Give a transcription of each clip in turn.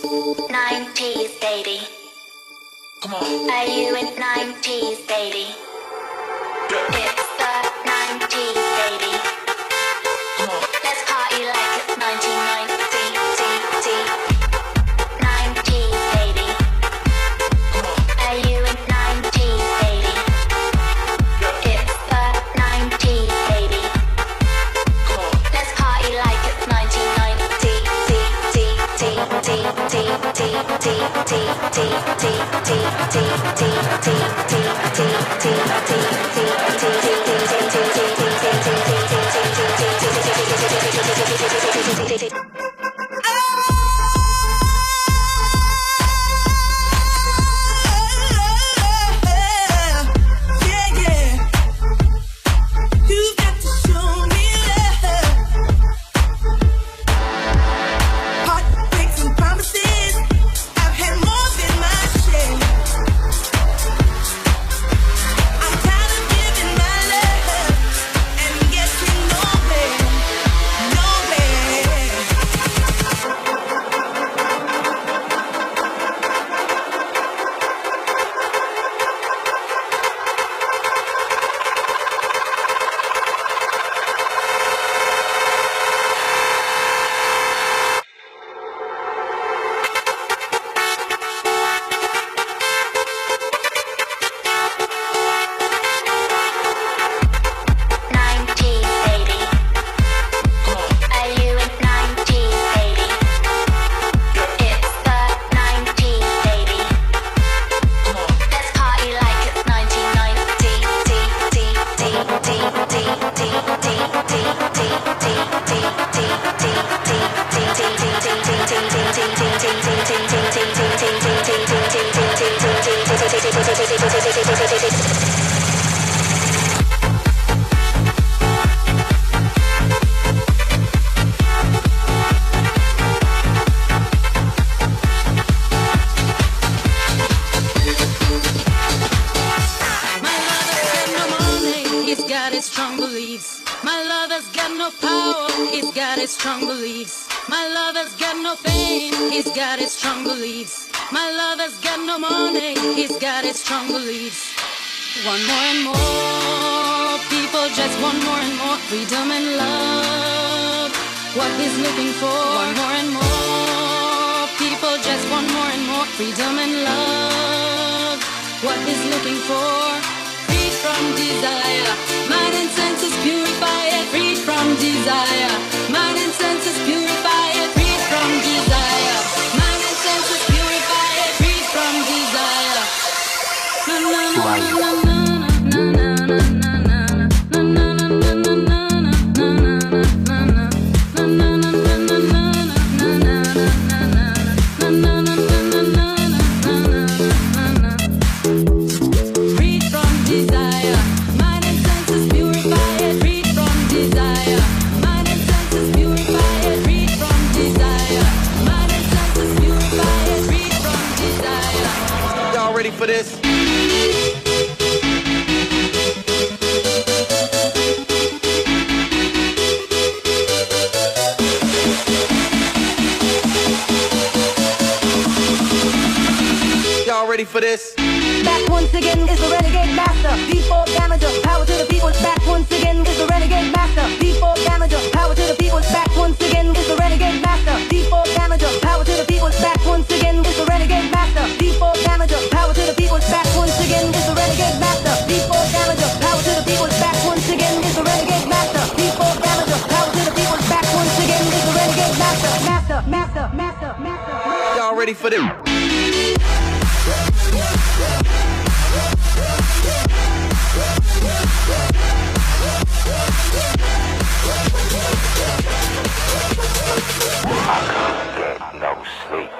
90s, baby. Come on. Are you in 90s, baby? It's the 90s, baby. Come on. Let's party like it's 1990. 90s, baby. Come on. Are you in 90s, baby? It's the 90s, baby. Come on. Let's party like it's 1990. One more and more people just want more and more freedom and love. What he's looking for. One more and more people just want more and more freedom and love. What he's looking for. Freed from desire, mind and senses purify it. Freed from desire, mind and senses purify it. Freed from desire, mind and senses purify it. Freed from desire. Na na na na na. For this. Y'all ready for this? Back once again is the renegade master. P4 damager, power to the people. Back once again is the renegade master. P4 damager, power to the people. Back once again is the renegade master. P4 damager, power to the people. Back once again is the renegade master. P4 damager, power to the people. Back once again is the renegade master. P4 damager, power to the people. Back once again is the renegade master. P4 damager, power to the people. Back once again is the renegade master. Master. Y'all ready for this? I couldn't get no sleep.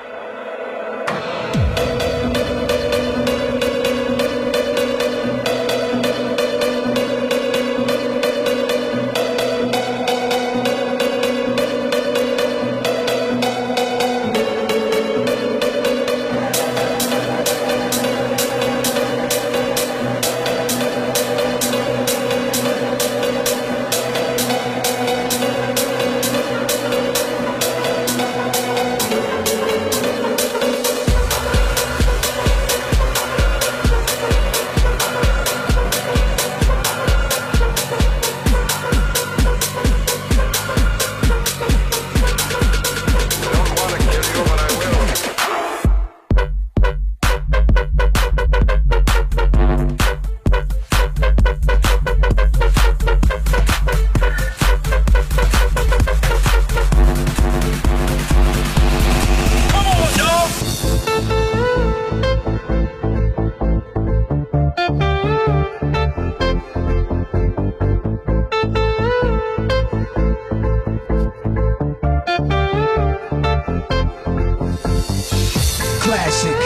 classic.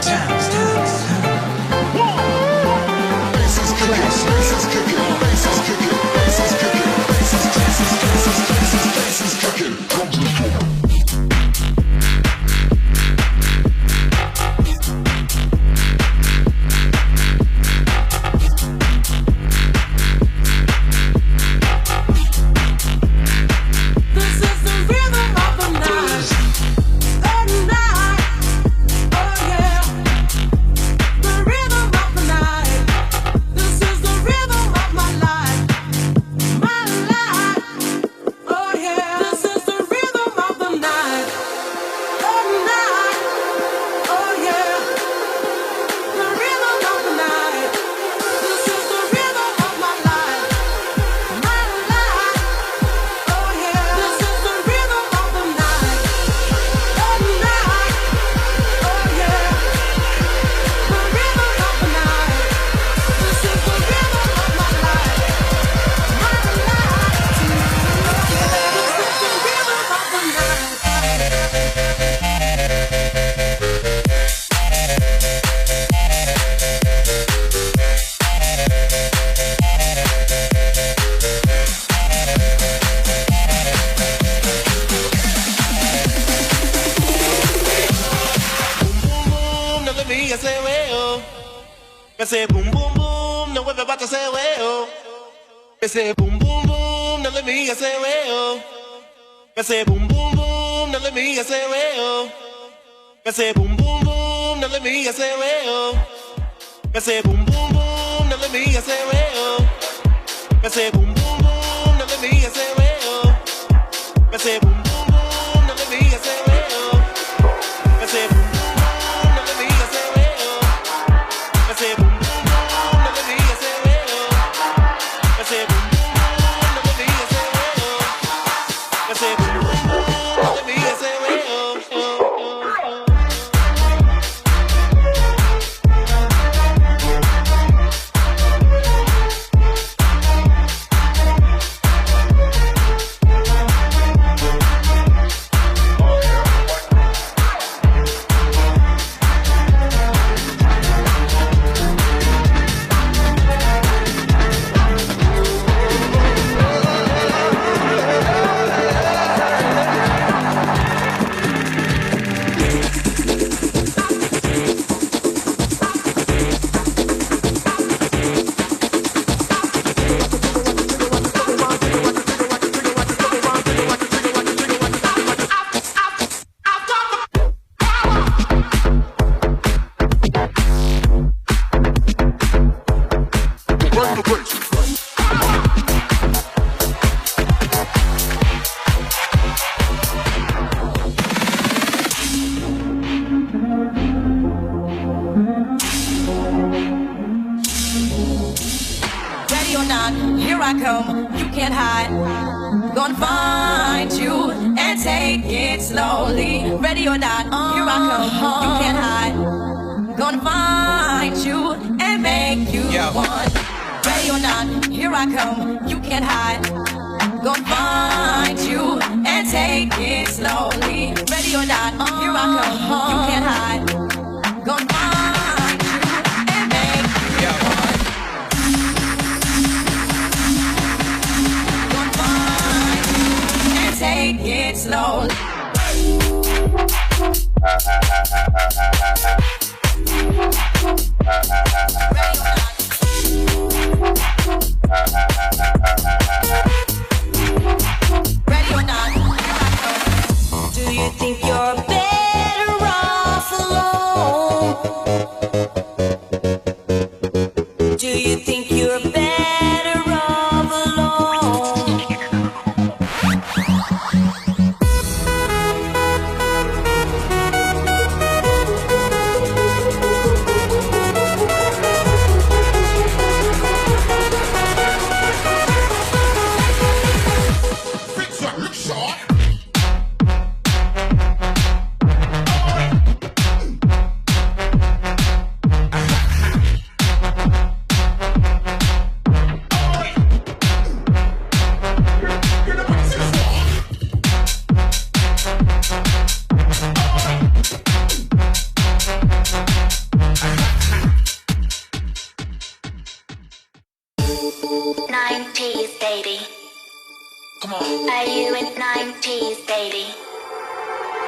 Times. This is classic. This is kicking. This is kicking. This is kicking. This is classic. This is kicking. Ese boom boom boom, no vuelve bata ese huevo. Ese boom boom boom, no le miga ese huevo. Ese boom boom boom, no le miga ese huevo. Ese boom boom boom, no le miga ese huevo. Ese boom boom boom, no le miga ese huevo. Ese boom boom boom, no le miga ese huevo. Ese boom boom boom, no le miga ese huevo. Ese boom boom boom, no le miga ese huevo. Ese boom boom boom, no le miga ese huevo. Ese boom boom boom, no le miga ese huevo. Ese boom boom boom, no le miga ese huevo. baby.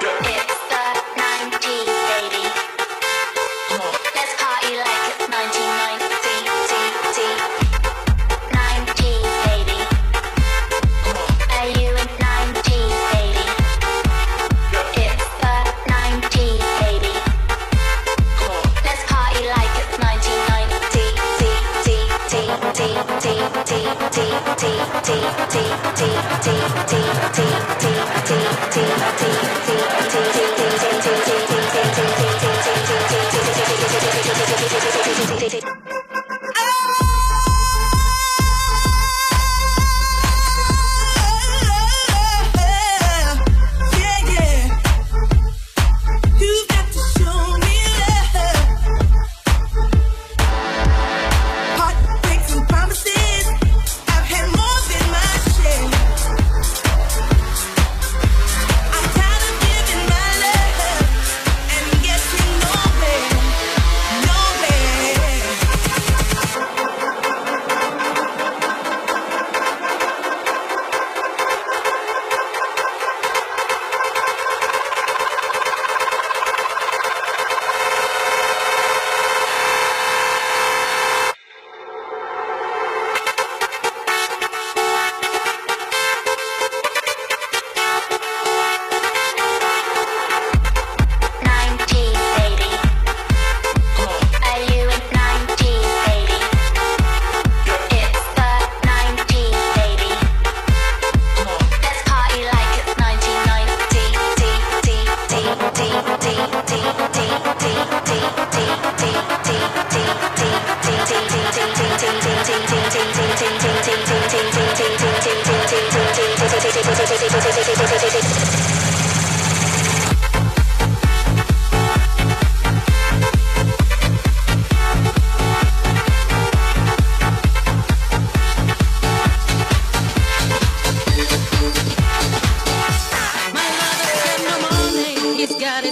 It's the 90s, baby. Let's party like it's 1990. 90s, baby. Are you in 90s, baby? It's the 90s, baby. Let's party like it's 1990.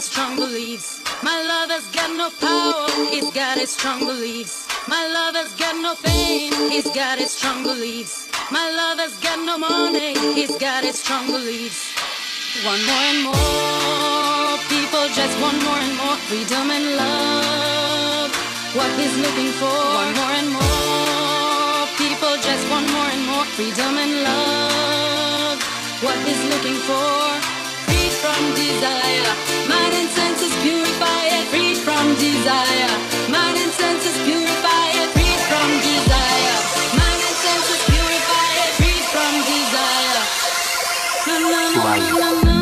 Strong beliefs. My lover's got no power, he's got his strong beliefs. My lover's got no fame, he's got his strong beliefs. My lover's got no money, he's got his strong beliefs. One more and more people just want more and more freedom and love. What he's looking for. One more and more people just want more and more freedom and love. What he's looking for. From desire, mind and senses purify it, freed from desire. Mind and senses purify it, freed from desire. Mind and senses purify it, freed from desire. Na na na na na.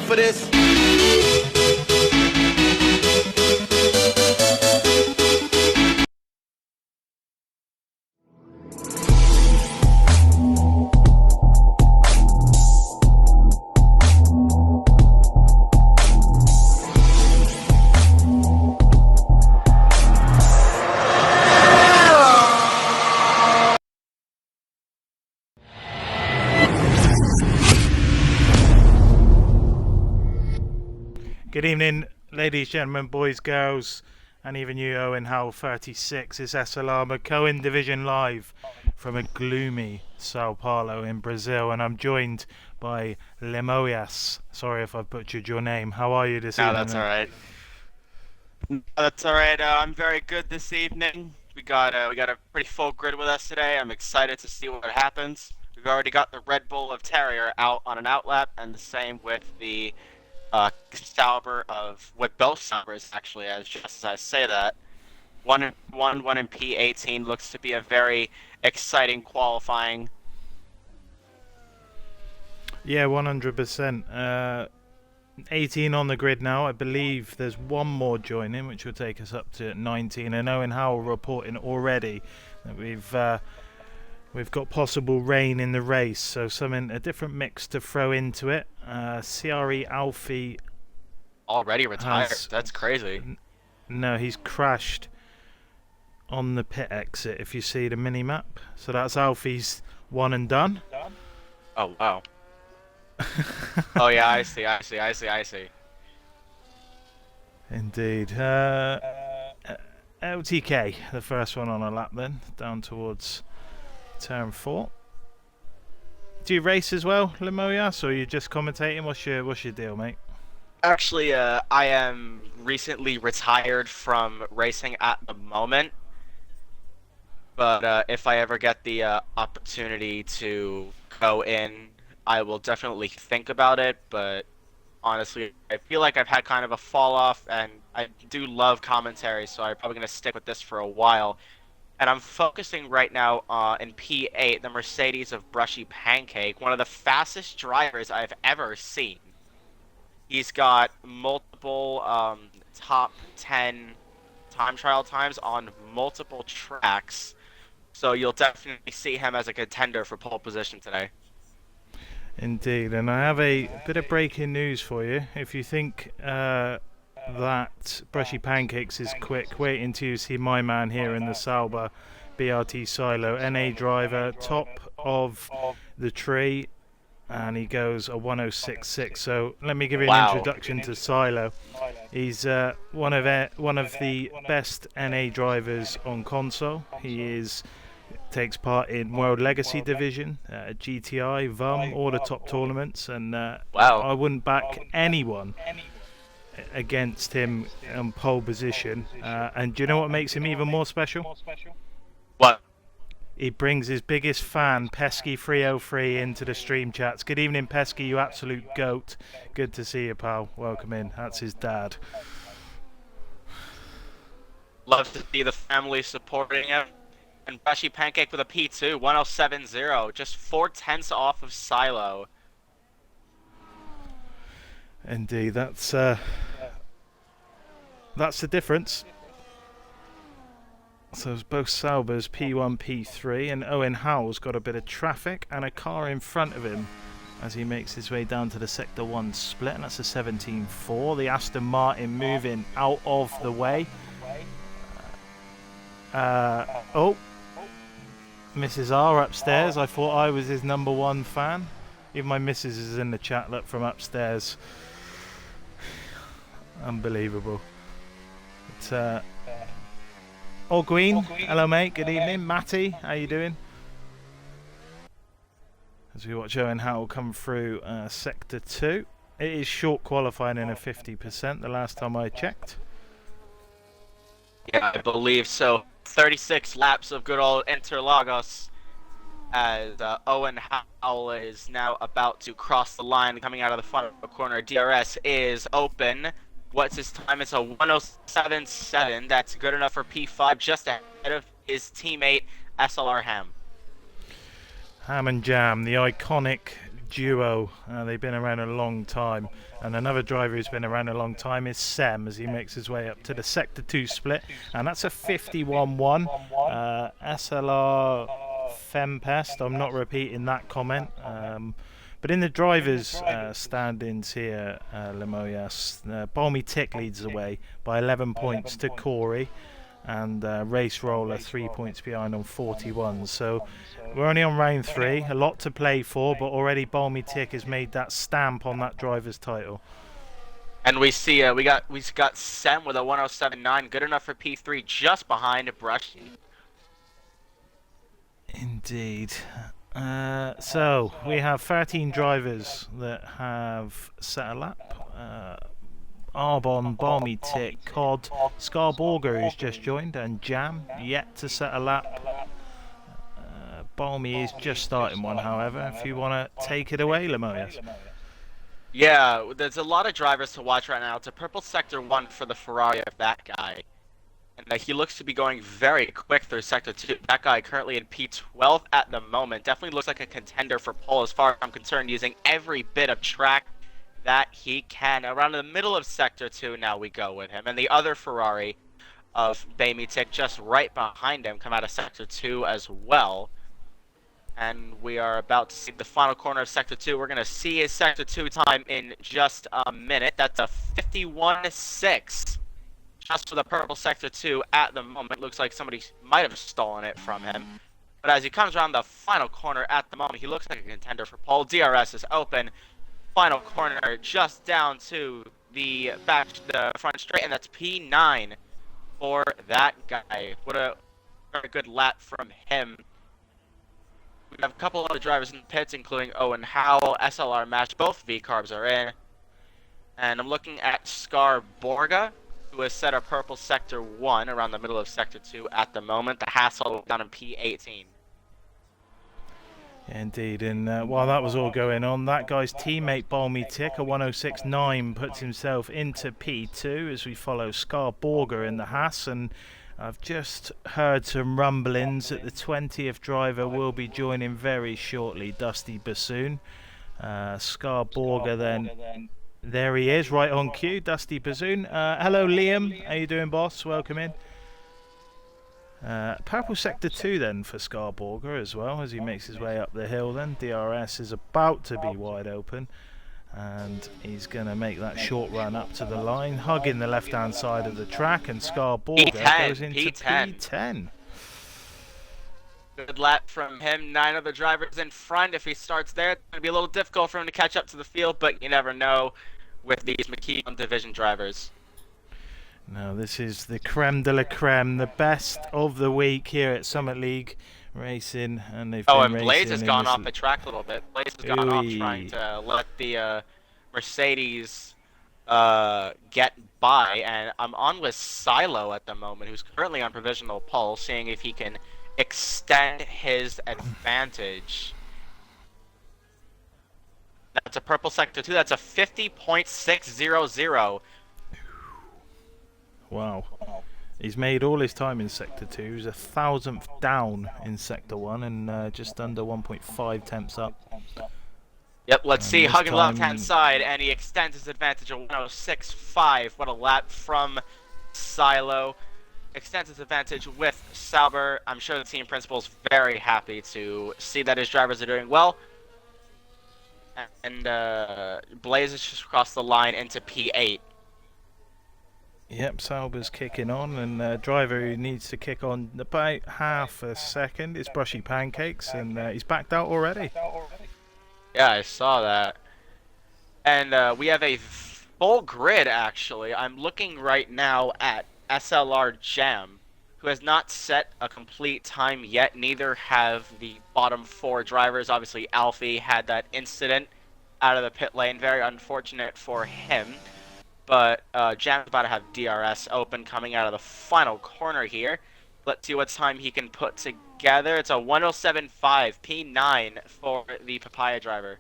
For this. Good evening, ladies, gentlemen, boys, girls, and even you, Owen Howell 36. It's SLR Mckoen Division live from a gloomy Sao Paulo in Brazil, and I'm joined by Lemoyas. Sorry if I butchered your name. How are you this evening? No, that's all right. That's all right. I'm very good this evening. We got a pretty full grid with us today. I'm excited to see what happens. We've already got the Red Bull of Terrier out on an outlap, and the same with the Sauber of what both Saubers actually, as just as I say that, one in P18 looks to be a very exciting qualifying. Yeah, 100%. 18 on the grid now. I believe there's one more joining, which will take us up to 19. And Owen Howell reporting already that we've got possible rain in the race, so a different mix to throw into it. CRE Alfie Already retired. has That's crazy. no, he's crashed on the pit exit. If you see the mini map, so that's Alfie's one and done. Oh wow. Oh yeah, I see. Indeed. LTK, the first one on a lap then, down towards turn 4. Do you race as well, Limoyas, or are you just commentating? What's your deal, mate? Actually, I am recently retired from racing at the moment. But if I ever get the opportunity to go in, I will definitely think about it. But honestly, I feel like I've had kind of a fall off, and I do love commentary, so I'm probably going to stick with this for a while. And I'm focusing right now in P8, the Mercedes of Brushy Pancake, one of the fastest drivers I've ever seen. He's got multiple top 10 time trial times on multiple tracks, so you'll definitely see him as a contender for pole position today. Indeed, and I have a bit of breaking news for you. If you think that Brushy Pancakes is quick, wait until you see my man here in the Sauber BRT Silo, NA driver, top of the tree, and he goes a 1066. So let me give you an introduction to Silo. He's one of the best NA drivers on console. He takes part in World Legacy Division, GTI, VUM, all the top tournaments, and I wouldn't back anyone against him on pole position. And do you know what makes him even more special? What? He brings his biggest fan, Pesky303, into the stream chats. Good evening, Pesky, you absolute goat. Good to see you, pal. Welcome in. That's his dad. Love to see the family supporting him. And Brushy Pancake with a P2, 1070, just 4/10 off of Silo. Indeed, that's the difference. So it's both Saubers, P1, P3, and Owen Howell's got a bit of traffic and a car in front of him as he makes his way down to the Sector 1 split, and that's a 17.4. The Aston Martin moving out of the way. Mrs. R upstairs. I thought I was his number one fan. Even my missus is in the chat, look, from upstairs. Unbelievable. But, Green, hello mate, good evening. Matty, how you doing? As we watch Owen Howell come through Sector 2. It is short qualifying in a 50% the last time I checked. Yeah, I believe so. 36 laps of good old Interlagos as Owen Howell is now about to cross the line coming out of the front corner. DRS is open. What's his time? It's a 1077. That's good enough for P5, just ahead of his teammate SLR Ham. Ham and Jam, the iconic duo. They've been around a long time. And another driver who's been around a long time is Sem as he makes his way up to the Sector 2 split. And that's a 51-1. SLR Fempest. I'm not repeating that comment. But in the drivers' standings here, Limoyas, Balmy Tick leads the way by 11 points to Corey. And Race Roller 3 points behind on 41. So we're only on round 3, a lot to play for, but already Balmy Tick has made that stamp on that driver's title. And we see we got Sem with a 1079, good enough for P3, just behind Brushy. Indeed. So we have 13 drivers that have set a lap. Arbon, Balmy Tick, Cod, Scarborger who's just joined, and Jam yet to set a lap. Balmy is just starting one, however, if you want to take it away, Limoyas. Yeah, there's a lot of drivers to watch right now. It's a purple Sector 1 for the Ferrari of that guy. And he looks to be going very quick through Sector 2. That guy currently in P12 at the moment. Definitely looks like a contender for pole as far as I'm concerned, using every bit of track that he can. Around the middle of Sector 2 now we go with him. And the other Ferrari of Balmy Tick just right behind him come out of Sector 2 as well. And we are about to see the final corner of Sector 2. We're going to see his Sector 2 time in just a minute. That's a 51.6 just for the purple Sector 2 at the moment. Looks like somebody might have stolen it from him. But as he comes around the final corner at the moment, he looks like a contender for pole. DRS is open. Final corner just down to the front straight, and that's P9 for that guy. What a very good lap from him. We have a couple other drivers in the pits, including Owen Howell, SLR match. Both V-carbs are in. And I'm looking at Scar Borga, who has set a purple Sector 1 around the middle of Sector 2 at the moment. The Hassel down in P18. Indeed, and while that was all going on, that guy's teammate Balmy Tick, a 106.9, puts himself into P2 as we follow Scar Borger in the Haas, and I've just heard some rumblings that the 20th driver will be joining very shortly, Dusty Bassoon. Scar Borger then, there he is, right on cue, Dusty Bassoon. Hello Liam, how you doing boss, welcome in. Purple Sector 2 then for Scarborger as well as he makes his way up the hill then. DRS is about to be wide open and he's going to make that short run up to the line, hugging the left hand side of the track, and Scarborger goes into P10. Good lap from him. 9 other drivers in front. If he starts there, it's going to be a little difficult for him to catch up to the field, but you never know with these Mckoen division drivers. Now this is the creme de la creme, the best of the week here at Summit League Racing, and they've been and Blaze racing has gone off the track a little bit. Blaze has gone off trying to let the Mercedes get by, and I'm on with Silo at the moment, who's currently on provisional pole, seeing if he can extend his advantage. That's a purple Sector 2. That's a 50.600. Wow. He's made all his time in Sector 2. He's 1,000th down in Sector 1 and just under 1.5 temps up. Yep, let's see. Hugging the left-hand side, and he extends his advantage of 106.5. What a lap from Silo. Extends his advantage with Sauber. I'm sure the team principal is very happy to see that his drivers are doing well. And Blaze has just crossed the line into P8. Yep, Sauber's kicking on, and driver who needs to kick on about half a second is Brushy Pancakes, and he's backed out already. Yeah, I saw that. And we have a full grid, actually. I'm looking right now at SLR Jam, who has not set a complete time yet. Neither have the bottom 4 drivers. Obviously, Alfie had that incident out of the pit lane. Very unfortunate for him. But Jam's about to have DRS open coming out of the final corner here. Let's see what time he can put together. It's a 107.5 P9 for the Papaya driver.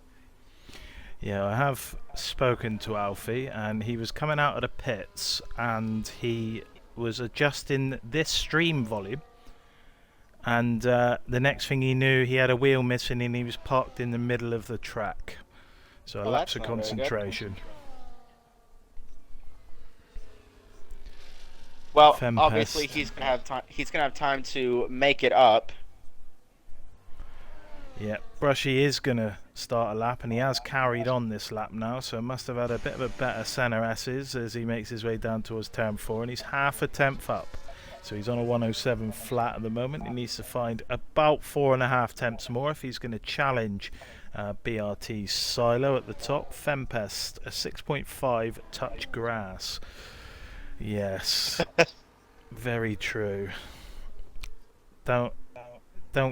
Yeah, I have spoken to Alfie, and he was coming out of the pits, and he was adjusting this stream volume. And the next thing he knew, he had a wheel missing, and he was parked in the middle of the track. So a lapse of concentration. Well, obviously he's gonna have time. He's gonna have time to make it up. Yeah, Brushy is gonna start a lap, and he has carried on this lap now, so must have had a bit of a better center S's as he makes his way down towards turn 4, and he's half a tenth up. So he's on a 107 flat at the moment. He needs to find about 4.5 tenths more if he's going to challenge BRT's Silo at the top. Fempest, a 6.5 touch grass. Yes, very true. Don't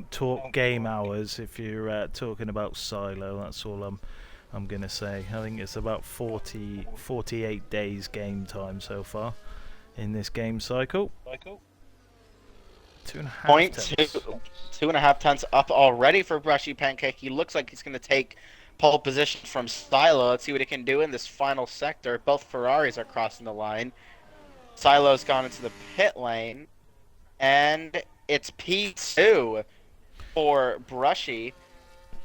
talk game hours if you're talking about Silo. That's all I'm gonna say. I think it's about 48 days game time so far in this game cycle. 2.5 tenths. 2.5 tenths up already for Brushy Pancake. He looks like he's gonna take pole position from Silo. Let's see what he can do in this final sector. Both Ferraris are crossing the line. Silo's gone into the pit lane, and it's P2 for Brushy.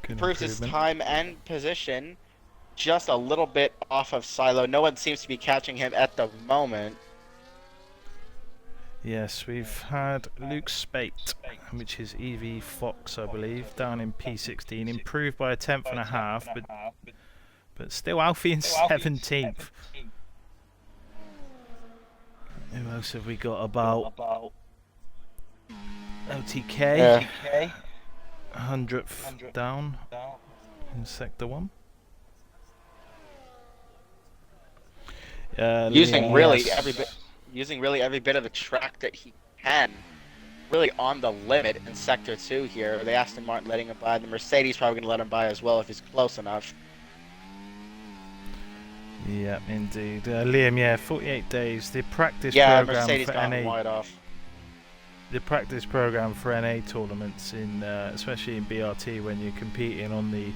Proves his time and position just a little bit off of Silo. No one seems to be catching him at the moment. Yes, we've had Luke Spate, which is EV Fox, I believe, down in P16, improved by a tenth and a half, but still Alfie in 17th. Who else have we got about? OTK, 100th down in Sector 1. Using really every bit of the track that he can, really on the limit in Sector 2 here. The Aston Martin letting him by. The Mercedes probably going to let him by as well if he's close enough. Yeah, indeed. Liam, 48 days. The practice program Mercedes for got NA. wide off. The practice program for NA tournaments, especially in BRT, when you're competing on the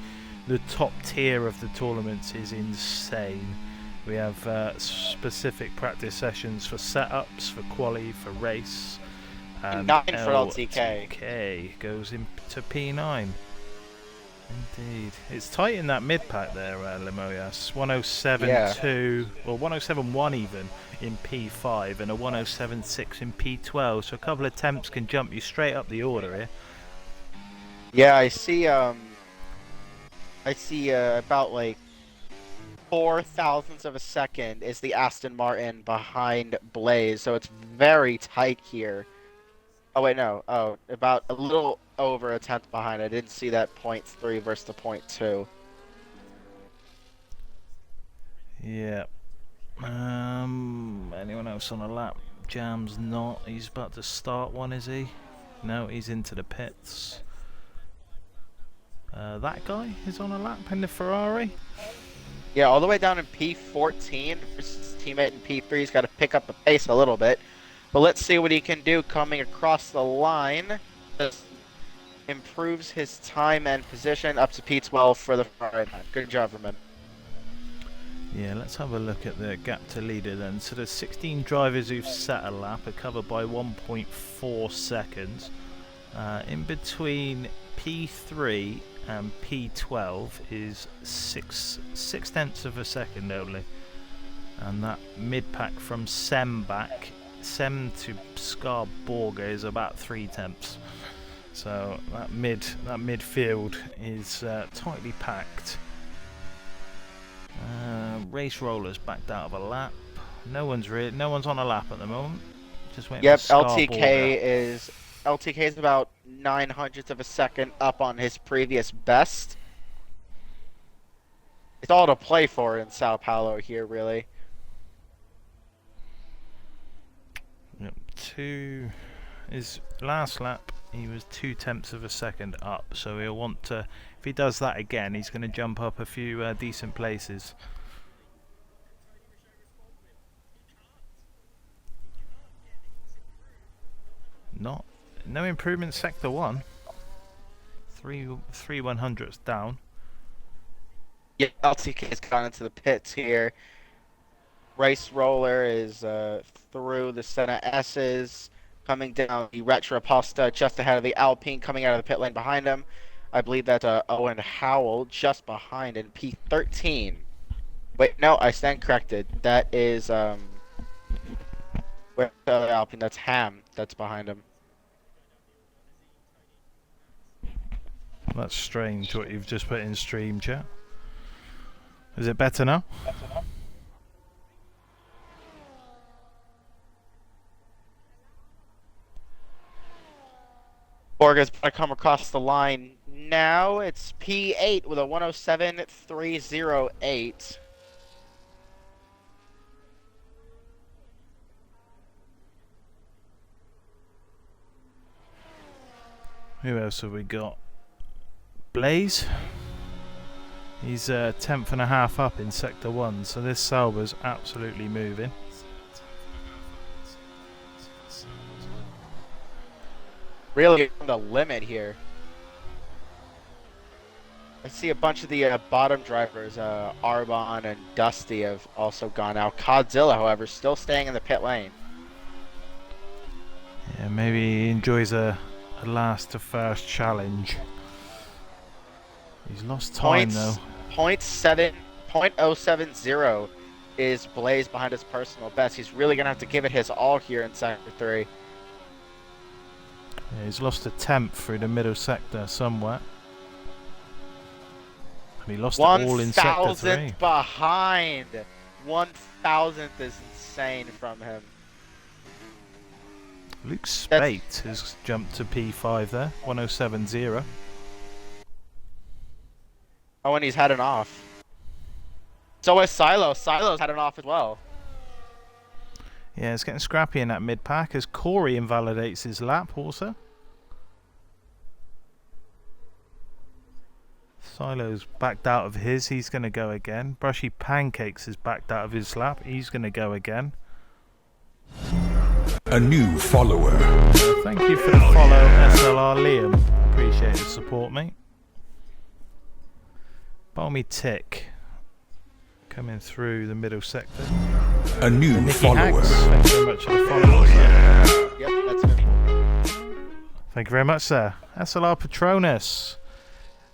top tier of the tournaments, is insane. We have specific practice sessions for setups, for quali, for race. And 9 for LTK. LTK goes into P9. Indeed. It's tight in that mid-pack there, Limoyas. 107.2, well 107.1 even in P5 and a 107.6 in P12, so a couple of temps can jump you straight up the order here. Yeah, I see about like 4 thousandths of a second is the Aston Martin behind Blaze, so it's very tight here. Oh wait, no. Oh, about a little over a tenth behind. I didn't see that 0.3 versus the 0.2. Yeah. Anyone else on a lap? Jam's not. He's about to start one, is he? No, he's into the pits. That guy is on a lap in the Ferrari. Yeah, all the way down in P14 versus his teammate in P3. He's got to pick up the pace a little bit. But let's see what he can do coming across the line. Just improves his time and position up to P12 for the Ferrari. Good job, Roman. Yeah, let's have a look at the gap to leader then. So the 16 drivers who've set a lap are covered by 1.4 seconds. In between P3 and P12 is 6 tenths of a second only. And that mid-pack from Sem to Scarborga is about 3 tenths. So that midfield is tightly packed. Race rollers backed out of a lap. No one's on a lap at the moment. Just waiting. Yep, for LTK is about 900ths of a second up on his previous best. It's all to play for in Sao Paulo here, really. Yep, his last lap he was 2 tenths of a second up, so he'll want to, if he does that again, he's going to jump up a few decent places. No improvement sector 1. 3 100ths down. Yeah, LTK has gone into the pits here. Race roller is through the Senna S's, coming down the Retroposta just ahead of the Alpine, coming out of the pit lane behind him. I believe that's Owen Howell just behind in P13. Wait, no, I stand corrected. That is where's the other Alpine? That's Ham. That's behind him. That's strange what you've just put in stream chat. Is it better now? Borga's going to come across the line now. It's P8 with a 107.308. Who else have we got? Blaze. He's a tenth and a half up in sector 1, so this Sauber's absolutely moving. Really on the limit here. I see a bunch of the bottom drivers, Arbon and Dusty, have also gone out. Godzilla, however, still staying in the pit lane. Yeah, maybe he enjoys a last to first challenge. He's lost time though. 0.070 is Blaze behind his personal best. He's really going to have to give it his all here in Sector 3. Yeah, he's lost a tenth through the middle sector somewhere. And he lost it all in Sector 3. 1,000th behind. 1,000th is insane from him. Luke Spate has jumped to P5 there, 1070. Oh, and he's had an off. So is Silo. Silo's had an off as well. Yeah, it's getting scrappy in that mid-pack as Corey invalidates his lap also. Silo's backed out of his, he's going to go again. Brushy Pancakes is backed out of his lap, he's going to go again. A new follower. Thank you for the follow, SLR Liam. Appreciate the support, mate. Balmy Tick coming through the middle sector. A new Nicky follower. Hags, thank you very much for the follow. Yep, that's him. Thank you very much, sir. SLR Patronus.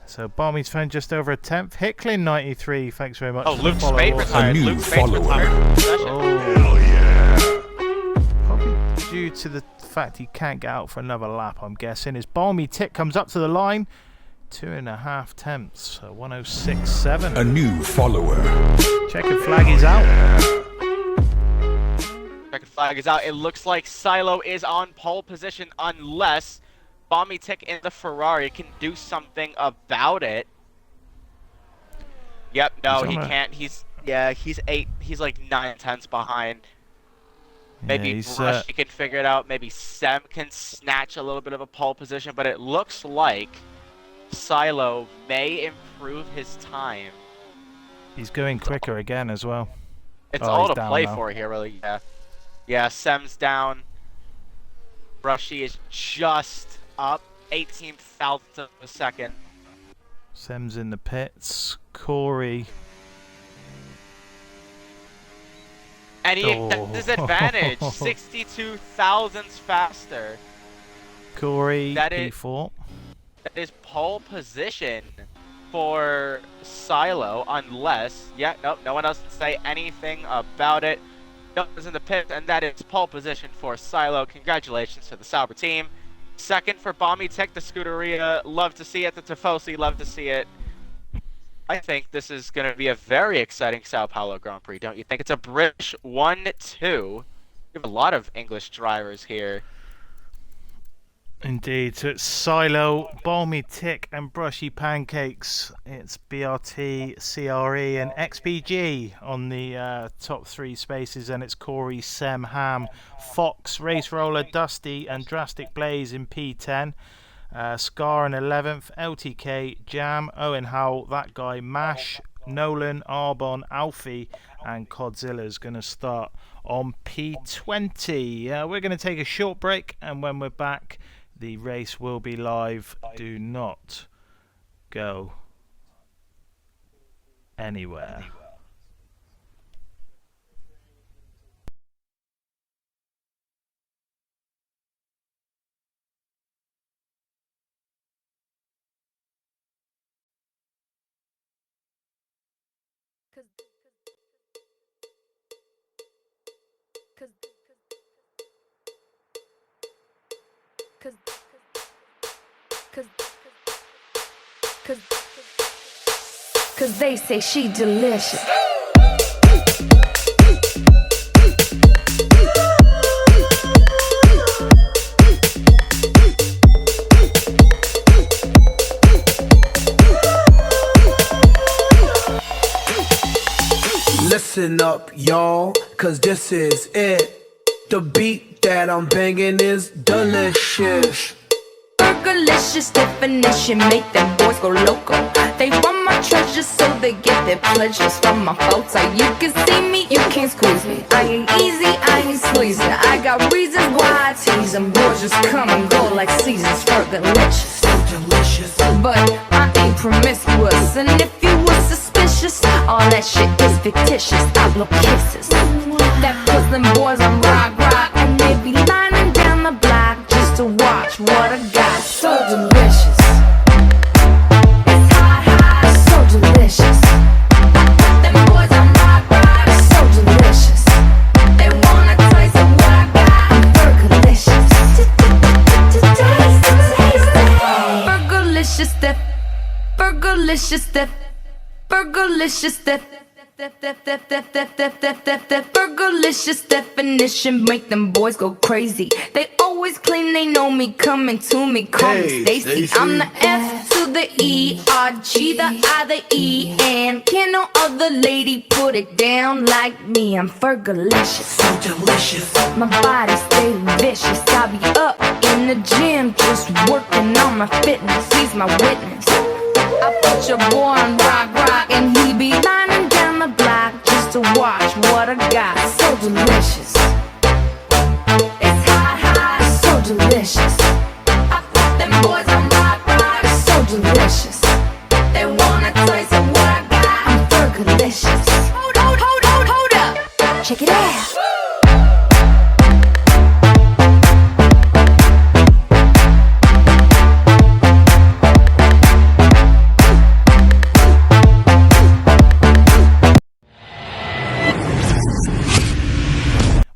So Balmy's phone just over a tenth. Hicklin 93, thanks very much. Oh, for Luke the follow Spade also. retired. A new Luke Spade's follower. retired. Possession. Probably due to the fact he can't get out for another lap, I'm guessing. As Balmy Tick comes up to the line, 2.5 tenths, so 106.7. A new follower. Checkered flag is out. Checkered flag is out. It looks like Silo is on pole position unless Balmy Tick in the Ferrari can do something about it. Yep, no, He's he on a- can't. He's like 9/10ths behind. Maybe Yeah, he's, Brushy can figure it out. Maybe Sem can snatch a little bit of a pole position, but it looks like Silo may improve his time. he's going quicker again as well. It's Oh, all he's to down play now. for here, really. Yeah. Yeah, Sem's down. Brushy is just up 18 thousandths of a second. Sem's in the pits. Corey. And he Oh. has his advantage. 62 thousandths faster. Corey That is- P4. That is pole position for Silo, unless... Yeah, nope, no one else can say anything about it. No one's in the pit, and that is pole position for Silo. Congratulations to the Sauber team. Second for Balmy Tech, the Scuderia. Love to see it. The Tifosi, love to see it. I think this is going to be a very exciting Sao Paulo Grand Prix, don't you think? It's a British 1-2. We have a lot of English drivers here. Indeed, so it's Silo, Balmy Tick and Brushy Pancakes. It's BRT, CRE and XPG on the top three spaces, and it's Corey, Sem, Ham, Fox, Race Roller, Dusty and Drastic Blaze in P10. Scar in 11th, LTK, Jam, Owen Howell, that guy, Mash, Nolan, Arbon, Alfie and Codzilla's going to start on P20. We're going to take a short break, and when we're back, the race will be live. Do not go anywhere. Cause they say she delicious. Listen up, y'all, cause this is it. The beat that I'm banging is delicious. Burgerlicious definition make them boys go loco. They want my treasures so they get their pleasures from my photo. You can see me, you can't squeeze me. I ain't easy, I ain't sleazy. I got reasons why I tease them. Boys just come and go like seasons. Burgerlicious, Delicious. but I ain't promiscuous. And if you were suspicious, all that shit is fictitious. I blow kisses. That puts them boys on rock, and they be lining down the block just to watch what I got. So delicious. It's hot, so delicious. Them boys on rock, so delicious. Burgerlicious, that burgerlicious, that burgerlicious definition make them boys go crazy. They always claim they know me, coming to me, call me Stacy. I'm the F to the E, R, G, the I, the E, and can no other lady put it down like me. I'm Fergalicious, so delicious. My body stay vicious. I be up in the gym, just working on my fitness. He's my witness. I put your boy on rock, and he be lining down the block just to watch what I got. So delicious. It's hot, it's so delicious. I put them boys on rock, it's so delicious. They wanna taste of what I got. I'm Fergalicious. Hold up. Check it out.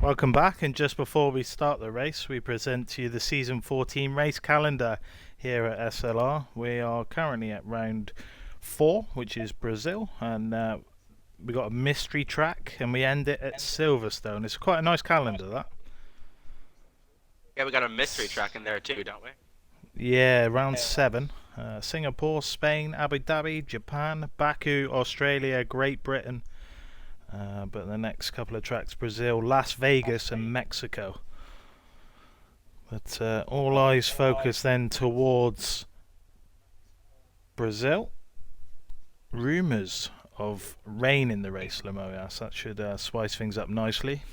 Welcome back, and just before we start the race, we present to you the Season 14 race calendar here at SLR. We are currently at round 4, which is Brazil, and we got a mystery track, and we end it at Silverstone. It's quite a nice calendar, that. Yeah, we got a mystery track in there too, don't we? Yeah, round 7. Singapore, Spain, Abu Dhabi, Japan, Baku, Australia, Great Britain. But the next couple of tracks, Brazil, Las Vegas and Mexico. But all eyes focus then towards Brazil. Rumours of rain in the race, Lamoyas. That should spice things up nicely.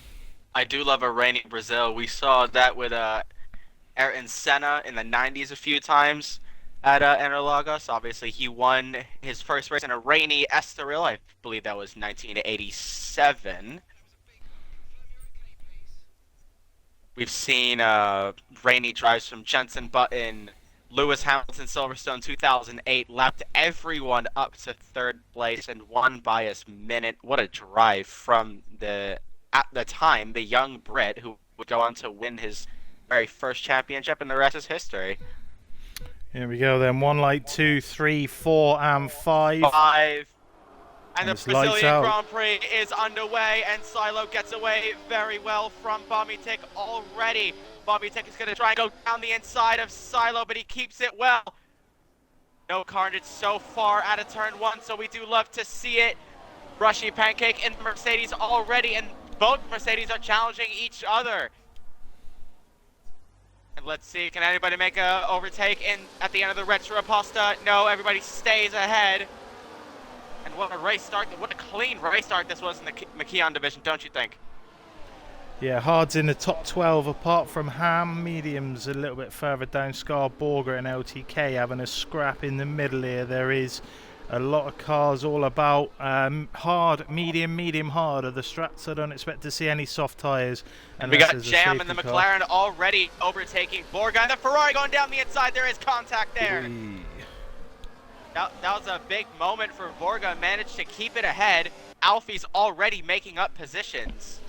I do love a rainy Brazil. We saw that with Ayrton Senna in the 90s a few times at Interlagos. Obviously, he won his first race in a rainy Estoril. I believe that was 1987. We've seen rainy drives from Jenson Button. Lewis Hamilton, Silverstone 2008, lapped everyone up to 3rd place and won by a minute. What a drive from at the time, the young Brit who would go on to win his very first championship, and the rest is history. Here we go then. 1 light, 2, 3, 4, and 5. And the Brazilian Grand Prix is underway, and Silo gets away very well from Bobby Tick already. Bobby Tick is going to try and go down the inside of Silo, but he keeps it well. No carnage so far out of turn 1, so we do love to see it. Rushy Pancake and Mercedes already, and both Mercedes are challenging each other. And let's see, can anybody make a overtake at the end of the Retro Pasta? No, everybody stays ahead. And what a race start, what a clean race start this was in the Mckoen division, don't you think? Yeah, Hard's in the top 12 apart from Ham. Medium's a little bit further down. Scarborger and LTK having a scrap in the middle here. There is a lot of cars all about. Hard, medium, hard are the strats. I don't expect to see any soft tyres. And we got Jam and the McLaren already overtaking Borga. And the Ferrari going down the inside. There is contact there. That was a big moment for Borga. Managed to keep it ahead. Alfie's already making up positions.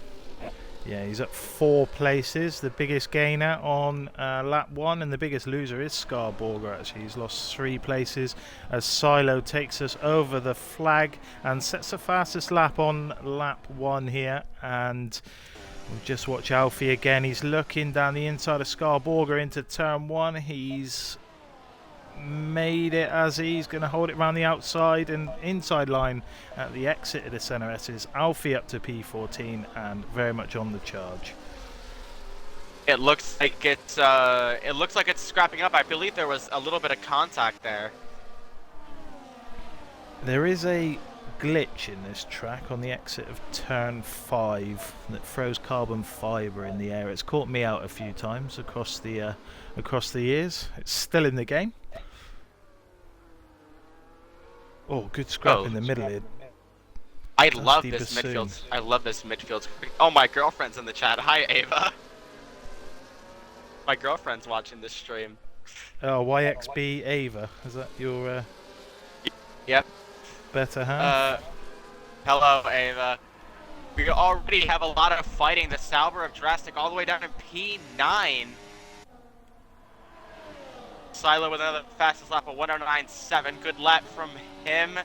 Yeah, he's up 4 places. The biggest gainer on lap 1, and the biggest loser is Scarborger, actually. He's lost 3 places as Silo takes us over the flag and sets the fastest lap on lap 1 here. And we'll just watch Alfie again. He's looking down the inside of Scarborger into turn 1. He's made it as he's going to hold it around the outside and inside line at the exit of the Center S's. Alfie up to P14 and very much on the charge. It looks like it's scrapping up. I believe there was a little bit of contact there. There is a glitch in this track on the exit of turn 5 that throws carbon fiber in the air. It's caught me out a few times across the years. It's still in the game. Oh, good scrap in the middle here. I love this midfield. I love this midfield. Oh, my girlfriend's in the chat. Hi, Ava. My girlfriend's watching this stream. Oh, YXB Ava. Is that your Yep. better half? Hello, Ava. We already have a lot of fighting. The Sauber of Drastic all the way down to P9. Silo with another fastest lap of 109.7. Good lap from him.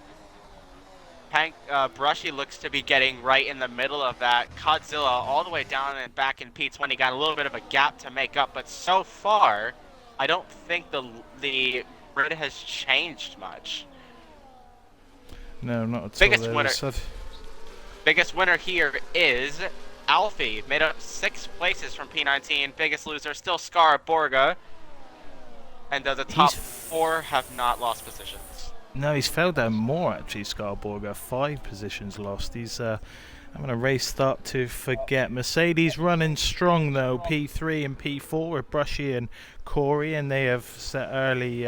Brushy looks to be getting right in the middle of that. Godzilla all the way down and back in P20 got a little bit of a gap to make up, but so far, I don't think the grid has changed much. No, not at all. Biggest winner here is Alfie, made up 6 places from P19. Biggest loser still Scar Borga, and the top 4 have not lost positions. No, he's fell down more actually, Scarborger. 5 positions lost. He's having a race start to forget. Mercedes running strong though. P3 and P4 with Brushy and Corey, and they have set early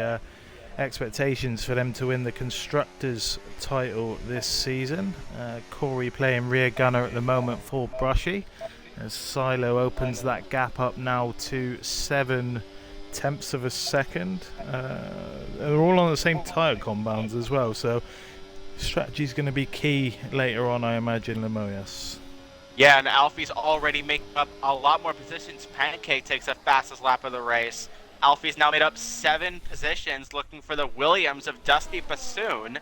expectations for them to win the Constructors title this season. Corey playing rear gunner at the moment for Brushy, as Silo opens that gap up now to 7 tenths of a second. They're all on the same tyre compounds as well, so strategy is going to be key later on, I imagine, Lemoyas. Yeah, and Alfie's already making up a lot more positions. Pancake takes the fastest lap of the race. Alfie's now made up 7 positions, looking for the Williams of Dusty Bassoon. A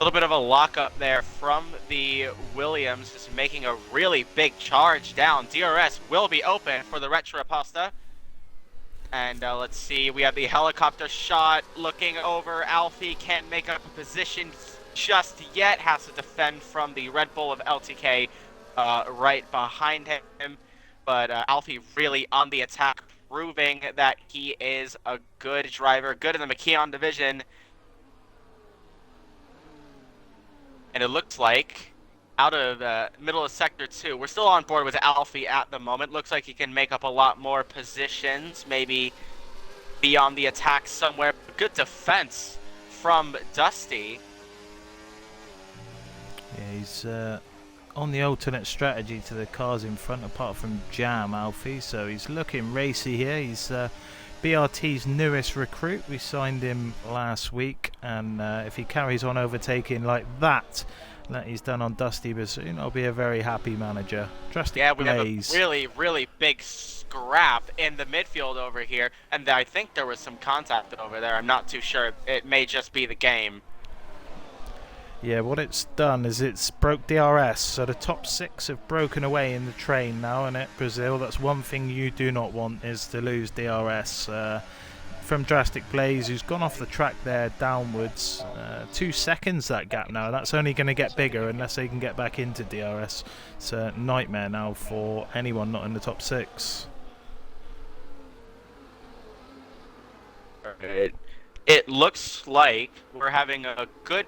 little bit of a lockup there from the Williams, just making a really big charge down. DRS will be open for the Retro Pasta. And let's see, we have the helicopter shot looking over. Alfie can't make up a position just yet, has to defend from the Red Bull of LTK right behind him. But Alfie really on the attack, proving that he is a good driver, good in the Mckoen division. And it looks like out of the middle of Sector 2, we're still on board with Alfie at the moment. Looks like he can make up a lot more positions, maybe be on the attack somewhere. Good defense from Dusty. Yeah, he's on the alternate strategy to the cars in front, apart from Jam, Alfie, so he's looking racy here. He's BRT's newest recruit. We signed him last week, and if he carries on overtaking like that he's done on Dusty Bassoon, I'll be a very happy manager. Drastic yeah, we Blaze. have a really, really big scrap in the midfield over here, and I think there was some contact over there. I'm not too sure. It may just be the game. Yeah, what it's done is it's broke DRS, so the top 6 have broken away in the train now, and at Brazil, that's one thing you do not want, is to lose DRS. From Drastic Blaze, who's gone off the track there downwards. 2 seconds that gap now. That's only going to get bigger unless they can get back into DRS. It's a nightmare now for anyone not in the top 6. It looks like we're having a good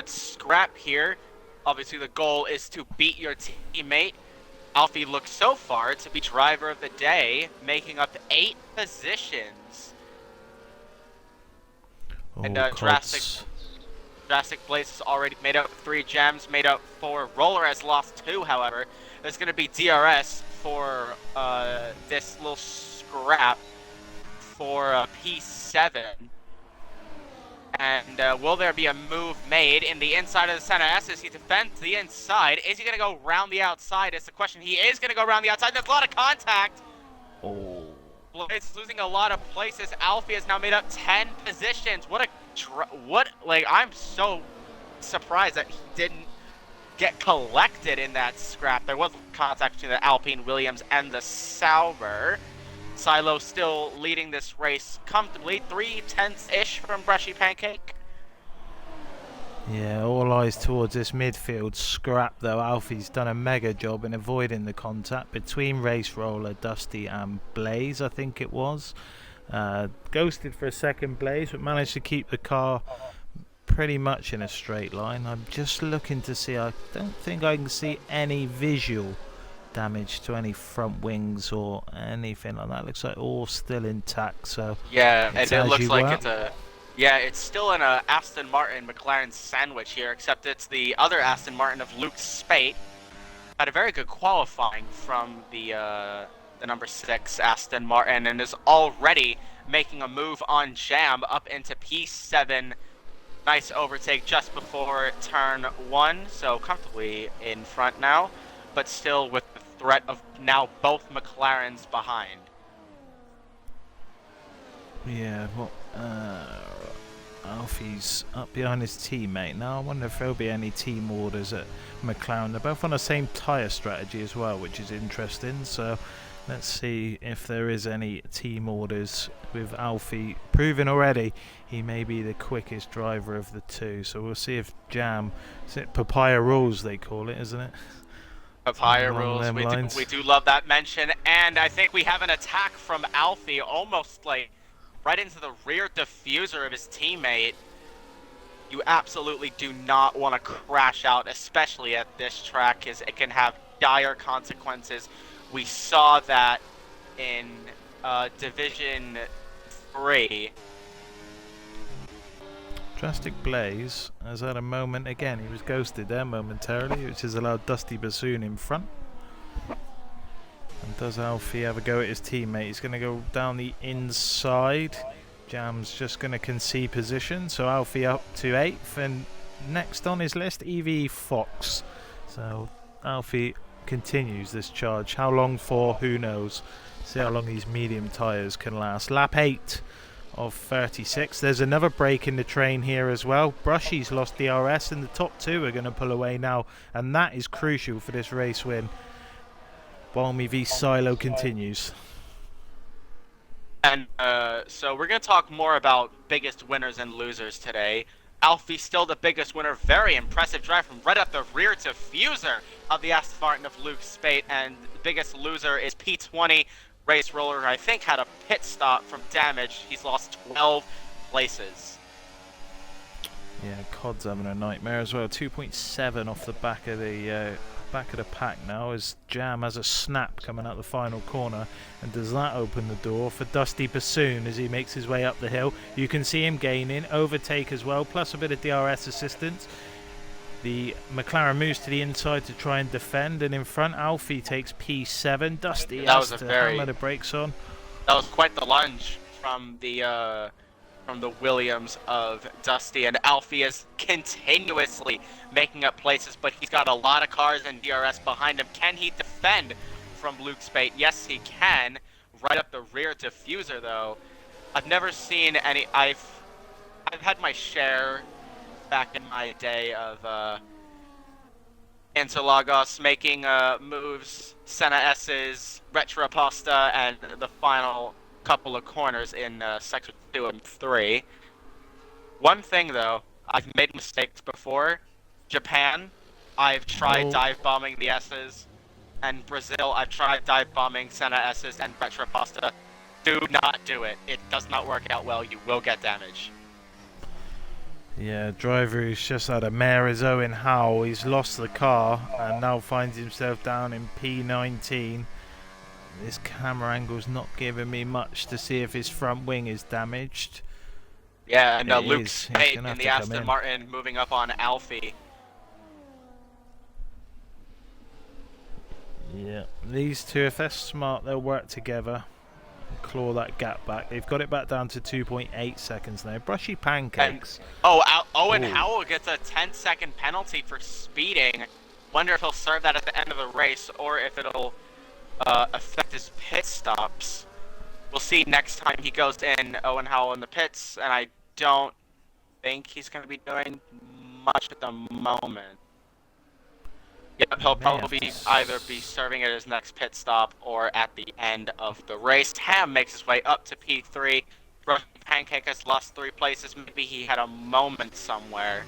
scrap here. Obviously the goal is to beat your teammate. Alfie looks so far to be driver of the day, making up 8 positions. And Drastic Blaze has already made up 3 gems, made up 4. Roller has lost 2, however. There's going to be DRS for this little scrap for P7. And will there be a move made in the inside of the center S as he defends the inside? Is he going to go around the outside? Is the question. He is going to go around the outside. There's a lot of contact. Oh. It's losing a lot of places. Alfie has now made up 10 positions. I'm so surprised that he didn't get collected in that scrap. There was contact between the Alpine Williams and the Sauber. Silo still leading this race comfortably, 3/10ish from Brushy Pancake. Yeah, all eyes towards this midfield scrap though. Alfie's done a mega job in avoiding the contact between Race Roller, Dusty and Blaze, I think it was. Ghosted for a second, Blaze, but managed to keep the car pretty much in a straight line. I'm just looking to see, I don't think I can see any visual damage to any front wings or anything like that. Looks like all still intact, so yeah, and it looks like it's still in a Aston Martin McLaren sandwich here, except it's the other Aston Martin of Luke Spate. Had a very good qualifying from the number 6 Aston Martin, and is already making a move on Jam up into P7. Nice overtake just before turn 1, so comfortably in front now, but still with the threat of now both McLarens behind. Yeah, well, Alfie's up behind his teammate. Now I wonder if there'll be any team orders at Mckoen. They're both on the same tyre strategy as well, which is interesting. So let's see if there is any team orders with Alfie proving already he may be the quickest driver of the two. So we'll see if Jam, is it Papaya Rules they call it, isn't it? Papaya Along rules. them We do love that mention, and I think we have an attack from Alfie, almost like right into the rear diffuser of his teammate. You absolutely do not want to crash out, especially at this track, because it can have dire consequences. We saw that in Division 3. Drastic Blaze has had a moment again. He was ghosted there momentarily, which has allowed Dusty Bassoon in front. And does Alfie have a go at his teammate? He's going to go down the inside. Jam's just going to concede position. So Alfie up to 8th. And next on his list, EV Fox. So Alfie continues this charge. How long for? Who knows? See how long these medium tyres can last. Lap 8 of 36. There's another break in the train here as well. Brushy's lost DRS and the top two are going to pull away now, and that is crucial for this race win. Balmy v Silo continues. And so we're going to talk more about biggest winners and losers today. Alfie's still the biggest winner. Very impressive drive from right up the rear diffuser of the Aston Martin of Luke Spate, and the biggest loser is P20 Race Roller, who I think had a pit stop from damage. He's lost 12 places. Yeah, Cod's having a nightmare as well. 2.7 off the back of the pack now, as Jam has a snap coming out the final corner, and does that open the door for Dusty Bassoon as he makes his way up the hill. You can see him gaining, overtake as well, plus a bit of DRS assistance. The McLaren moves to the inside to try and defend, and in front Alfie takes P7. Dusty has to hammer the brakes on. That was quite the lunge from the Williams of Dusty, and Alfie is continuously making up places, but he's got a lot of cars and DRS behind him. Can he defend from Luke Spate? Yes, he can. Right up the rear diffuser, though. I've never seen any. I've had my share back in my day of Interlagos making moves, Senna S's, Retropasta, and the final couple of corners in Sector 2 and 3. One thing though, I've made mistakes before. Japan, I've tried dive bombing the S's, and Brazil, I've tried dive bombing Senna S's and Retropasta. Do not do it. It does not work out well. You will get damage. Yeah, driver who's just had a mare is Owen Howe. He's lost the car and now finds himself down in P19. This camera angle's not giving me much to see if his front wing is damaged. Yeah, and Luke Spate in the Aston Martin moving up on Alfie. Yeah, these two, if they're smart, they'll work together and claw that gap back. They've got it back down to 2.8 seconds now. Brushy pancakes. And, Owen Howell gets a 10-second penalty for speeding. Wonder if he'll serve that at the end of the race, or if it'll affect his pit stops. We'll see next time he goes in, Owen Howell in the pits, and I don't think he's going to be doing much at the moment. Yep, he'll probably either be serving at his next pit stop or at the end of the race. Ham makes his way up to P3. Pancake has lost 3 places. Maybe he had a moment somewhere.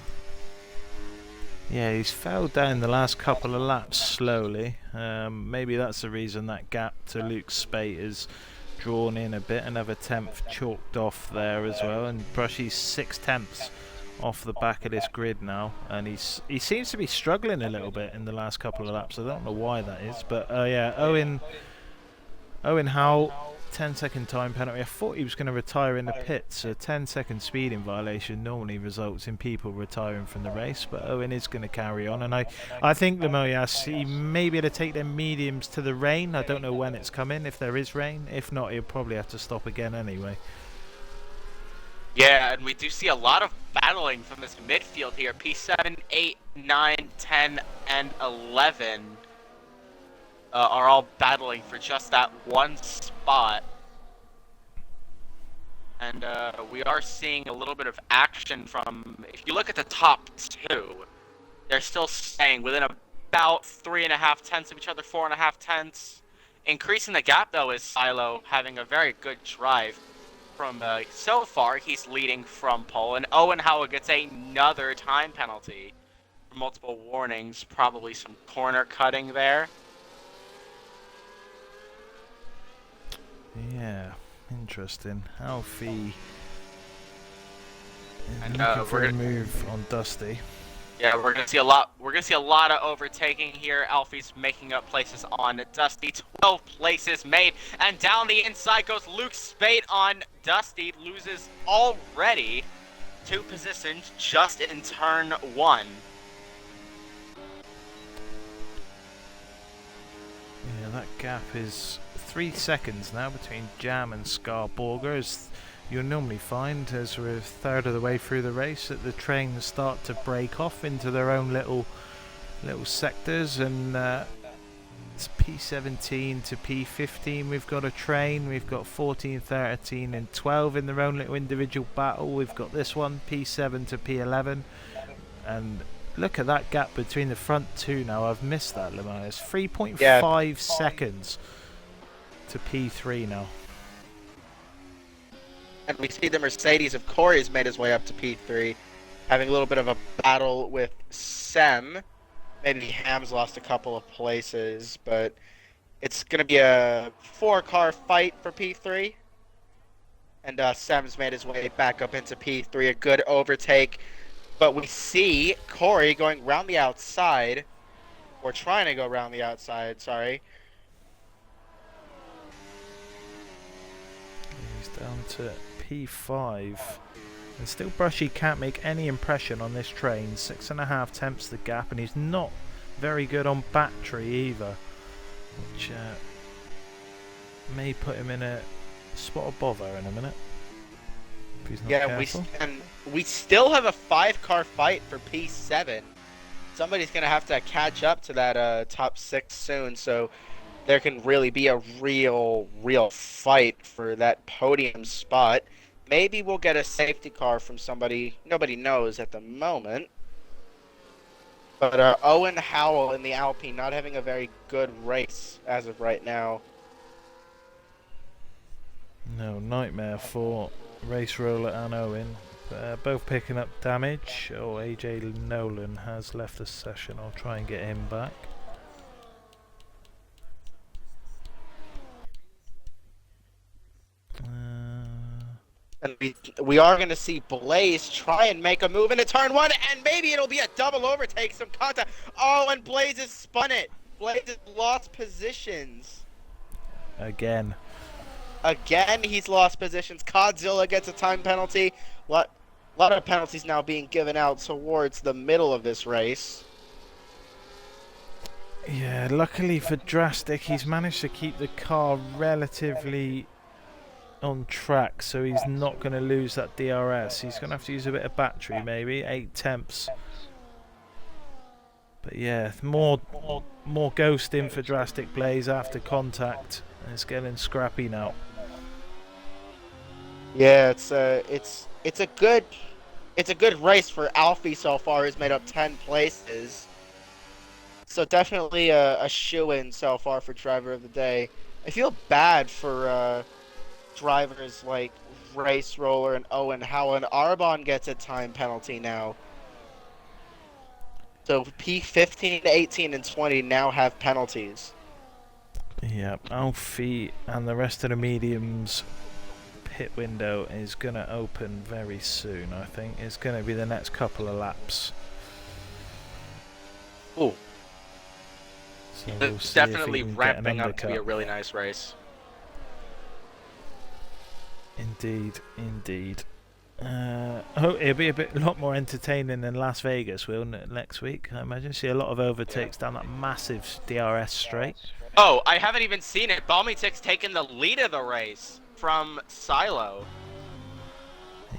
Yeah, he's fell down the last couple of laps slowly. Maybe that's the reason that gap to Luke Spate is drawn in a bit. Another 10th chalked off there as well. And Brushy's 6 tenths off the back of this grid now, and he seems to be struggling a little bit in the last couple of laps. I don't know why that is, but yeah, Owen Howell, 10-second time penalty. I thought he was going to retire in the pits. A 10-second speeding violation normally results in people retiring from the race, but Owen is going to carry on, and I think Lemoyas, he may be able to take their mediums to the rain. I don't know when it's coming, if there is rain. If not, he'll probably have to stop again anyway. Yeah, and we do see a lot of battling from this midfield here. P7, 8, 9, 10, and 11 are all battling for just that one spot. And we are seeing a little bit of action from, if you look at the top two, they're still staying within about 3.5 tenths of each other, 4.5 tenths. Increasing the gap, though, is Silo having a very good drive. From so far, he's leading from pole, and Owen Howell gets another time penalty for multiple warnings, probably some corner cutting there. Yeah, interesting. Alfie And looking for we're a gonna, move on Dusty. yeah, we're gonna see a lot. We're gonna see a lot of overtaking here. Alfie's making up places on Dusty. 12 places made, and down the inside goes Luke Spate on Dusty. Loses already 2 positions just in turn 1. Yeah, that gap is 3 seconds now between Jam and Scarborger, as you'll normally find as we're a third of the way through the race that the trains start to break off into their own little sectors, and it's P17 to P15 we've got a train, we've got 14, 13 and 12 in their own little individual battle, we've got this one P7 to P11, and look at that gap between the front two now. I've missed that, Lamar. It's 3.5 seconds to P3 now. And we see the Mercedes of Corey has made his way up to P3, having a little bit of a battle with Sem. Maybe Ham's lost a couple of places, but it's going to be a 4-car fight for P3. And Sem's made his way back up into P3, a good overtake. But we see Corey going around the outside, or trying to go around the outside, sorry. He's down to P5. And still Brushy can't make any impression on this train. 6.5 tenths the gap, and he's not very good on battery either, which may put him in a spot of bother in a minute. If he's not careful. We still have a 5-car fight for P7. Somebody's going to have to catch up to that top 6 soon, so there can really be a real fight for that podium spot. Maybe we'll get a safety car from somebody. Nobody knows at the moment. But Owen Howell in the Alpine not having a very good race as of right now. No, nightmare for Race Roller and Owen. Both picking up damage. Oh, AJ Nolan has left the session. I'll try and get him back. And we are going to see Blaze try and make a move into turn 1, and maybe it'll be a double overtake, some contact. Oh, and Blaze has spun it. Blaze has lost positions. Again, he's lost positions. Godzilla gets a time penalty. A lot of penalties now being given out towards the middle of this race. Yeah, luckily for Drastic, he's managed to keep the car relatively on track, so he's not going to lose that DRS. He's going to have to use a bit of battery, maybe 8 temps. But yeah, more ghosting for Drastic Blaze after contact, and it's getting scrappy now. Yeah, it's a good race for Alfie so far. He's made up 10 places, so definitely a shoe-in so far for driver of the day. I feel bad for drivers like Race Roller and Owen Howell, and Arbon gets a time penalty now. So P15, 18, and 20 now have penalties. Yeah, Alfie and the rest of the mediums pit window is going to open very soon, I think. It's going to be the next couple of laps. Ooh. So we'll It's see definitely if he can get an ramping up to be a undercut. really nice race. Indeed. It'll be a lot more entertaining than Las Vegas, will it, next week? I imagine see a lot of overtakes down that massive DRS straight. Oh, I haven't even seen it. Balmytic's taking the lead of the race from Silo.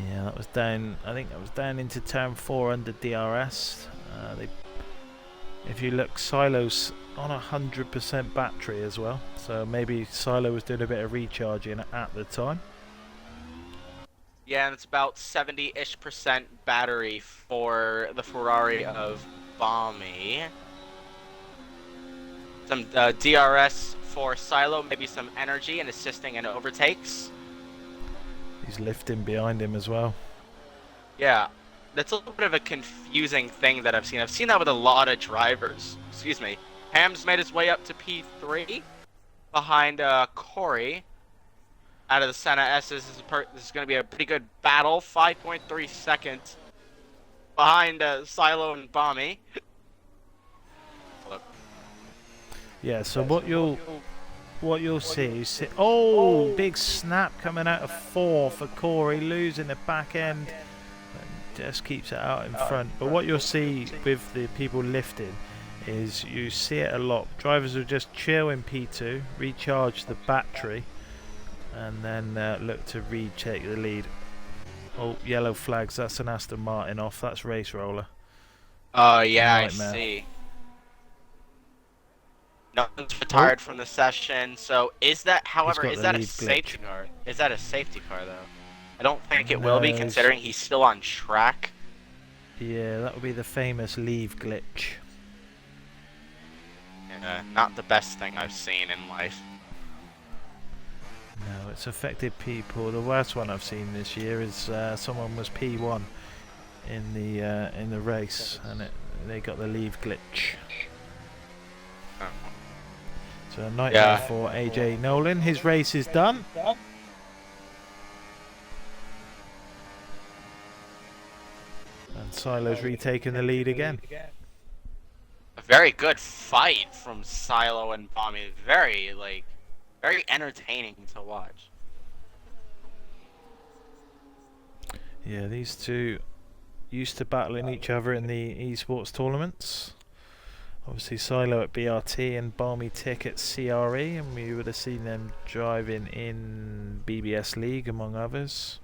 Yeah, that was down. I think that was down into turn 4 under DRS. If you look, Silo's on 100% battery as well, so maybe Silo was doing a bit of recharging at the time. Yeah, and it's about 70-ish% battery for the Ferrari of Balmy. Some DRS for Silo, maybe some energy and assisting in overtakes. He's lifting behind him as well. Yeah, that's a little bit of a confusing thing that I've seen. I've seen that with a lot of drivers. Excuse me. Ham's made his way up to P3 behind Corey. Out of the Senna S, this is going to be a pretty good battle. 5.3 seconds behind Silo and Balmy. Yeah, so what you'll see is oh, big snap coming out of 4 for Corey, losing the back end, and just keeps it out in front. But what you'll see with the people lifting is you see it a lot. Drivers will just chill in P2, recharge the battery, and then look to retake the lead. Oh, yellow flags. That's an Aston Martin off. That's Race Roller. Oh yeah, Nightmare. I see. Nothing's retired from the session. So is that, however, got is the that a lead safety glitch. car? Is that a safety car though? I don't think it No, will be, it's- considering he's still on track. Yeah, that will be the famous leave glitch. Not the best thing I've seen in life. No, it's affected people. The worst one I've seen this year is someone was P1 in the race, and they got the leave glitch. So a nightmare for AJ Nolan. His race is done. And Silo's retaking the lead again. A very good fight from Silo and Balmy. Very entertaining to watch. Yeah, these two used to battling each other in the esports tournaments. Obviously Silo at BRT and Balmy Tick at CRE, and we would have seen them driving in BBS League among others.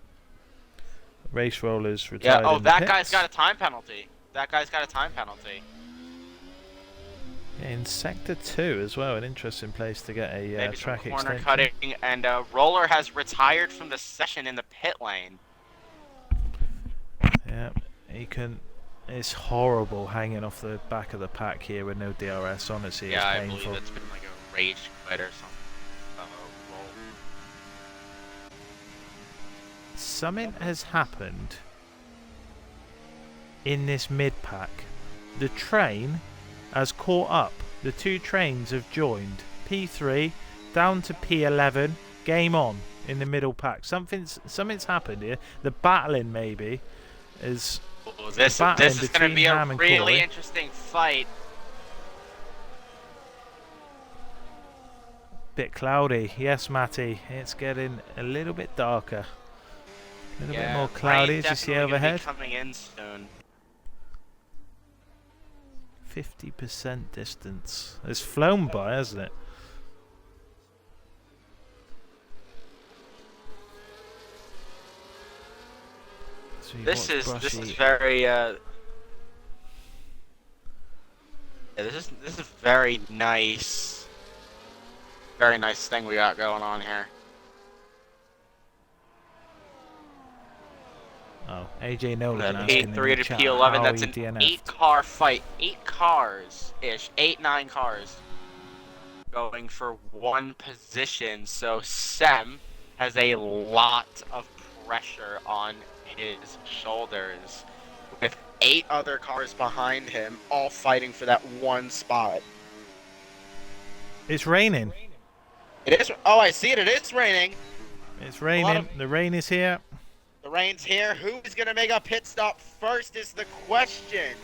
Race Rollers retired Yeah, oh, in the that pits. guy's got a time penalty. That guy's got a time penalty. Yeah, in Sector 2 as well, an interesting place to get a Maybe track some corner extension. cutting, and Roller has retired from the session in the pit lane. Yeah, he can. It's horrible hanging off the back of the pack here with no DRS. Honestly, Yeah, I it's believe painful. it's been like a rage quit or something. Roll. Something has happened in this mid pack. The train has caught up. The two trains have joined. P3 down to P11. Game on in the middle pack. Something's happened here. The battling maybe is. Ooh, this battling is going to between be a Ham and really Corey. interesting fight. Bit cloudy. Yes, Matty. It's getting a little bit darker. A little bit more cloudy as you see overhead. Coming in soon. 50% distance. It's flown by, hasn't it? So you've This watched is Brushy. very this is very nice. Very nice thing we got going on here. Oh, AJ Nolan The asking in P3 the to chat P11, how that's he an DNF'd. 8-car fight. 8 cars-ish. 9 cars. Going for one position. So Sem has a lot of pressure on his shoulders. With 8 other cars behind him, all fighting for that one spot. It's raining. It is. Oh, I see it. It is raining. It's raining. The rain is here. The rain's here. Who is going to make a pit stop first is the question.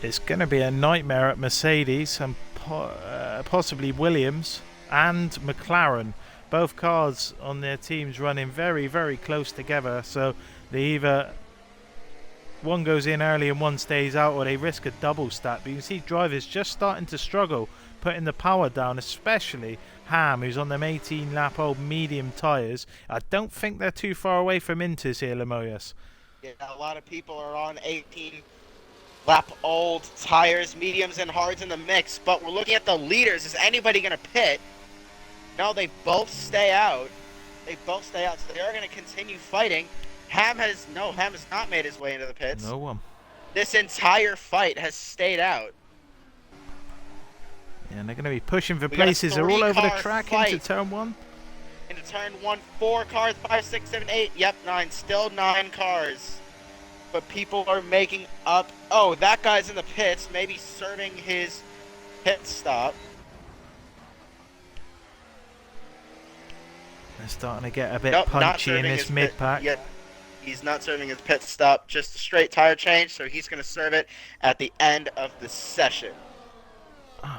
It's going to be a nightmare at Mercedes and possibly Williams and McLaren. Both cars on their teams running very, very close together. So they either one goes in early and one stays out, or they risk a double stack. But you can see drivers just starting to struggle putting the power down, especially Ham, who's on them 18-lap old medium tyres. I don't think they're too far away from Inters here, Lamoyas. Yeah, a lot of people are on 18-lap old tires, mediums and hards in the mix. But we're looking at the leaders. Is anybody going to pit? No, they both stay out. They both stay out, so they are going to continue fighting. Ham has not made his way into the pits. No one. This entire fight has stayed out. Yeah, and they're going to be pushing for We got a places. They're all over the three-car track fight. into turn 1. Into turn 1, 4 cars, 5, 6, 7, 8. Yep, 9. Still 9 cars. But people are making up. Oh, that guy's in the pits, maybe serving his pit stop. They're starting to get a bit Nope, not punchy in serving this his mid-pack. Yep, he's not serving his pit stop, just a straight tire change, so he's going to serve it at the end of the session.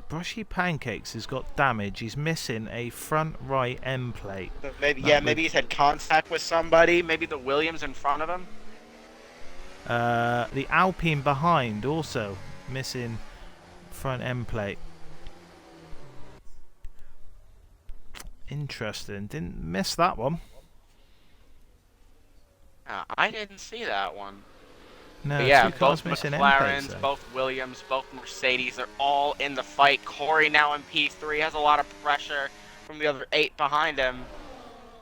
Brushy Pancakes has got damage. He's missing a front right end plate. So maybe he's had contact with somebody, maybe the Williams in front of him. The Alpine behind also missing front end plate. Interesting. Didn't miss that one. I didn't see that one. No, But yeah, 2 cars both missing end McLarens, plates. Though. both Williams, both Mercedes, they're all in the fight. Corey now in P3 has a lot of pressure from the other 8 behind him.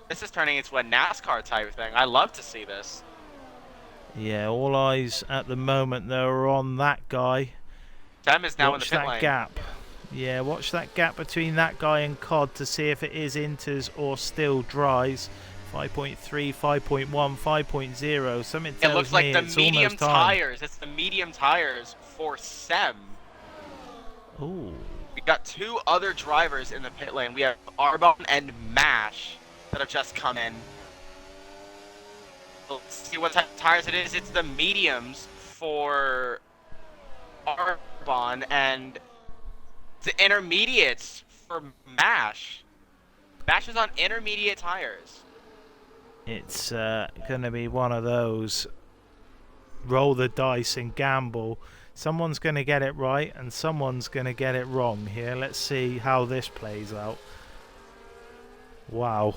This is turning into a NASCAR type thing. I love to see this. Yeah, all eyes at the moment though are on that guy. Sam is now Watch in the pit that lane. gap. Yeah, watch that gap between that guy and Cod to see if it is inters or still dries. 5.3, 5.1, 5.0. Something tells It looks like me the it's medium almost time. tires. It's the medium tires for Sem. Ooh. We got 2 other drivers in the pit lane. We have Arbon and Mash that have just come in. Let's see what type of tires it is. It's the mediums for Arbon and the intermediates for Mash. Mash is on intermediate tires. It's going to be one of those roll the dice and gamble. Someone's going to get it right and someone's going to get it wrong here. Let's see how this plays out. Wow.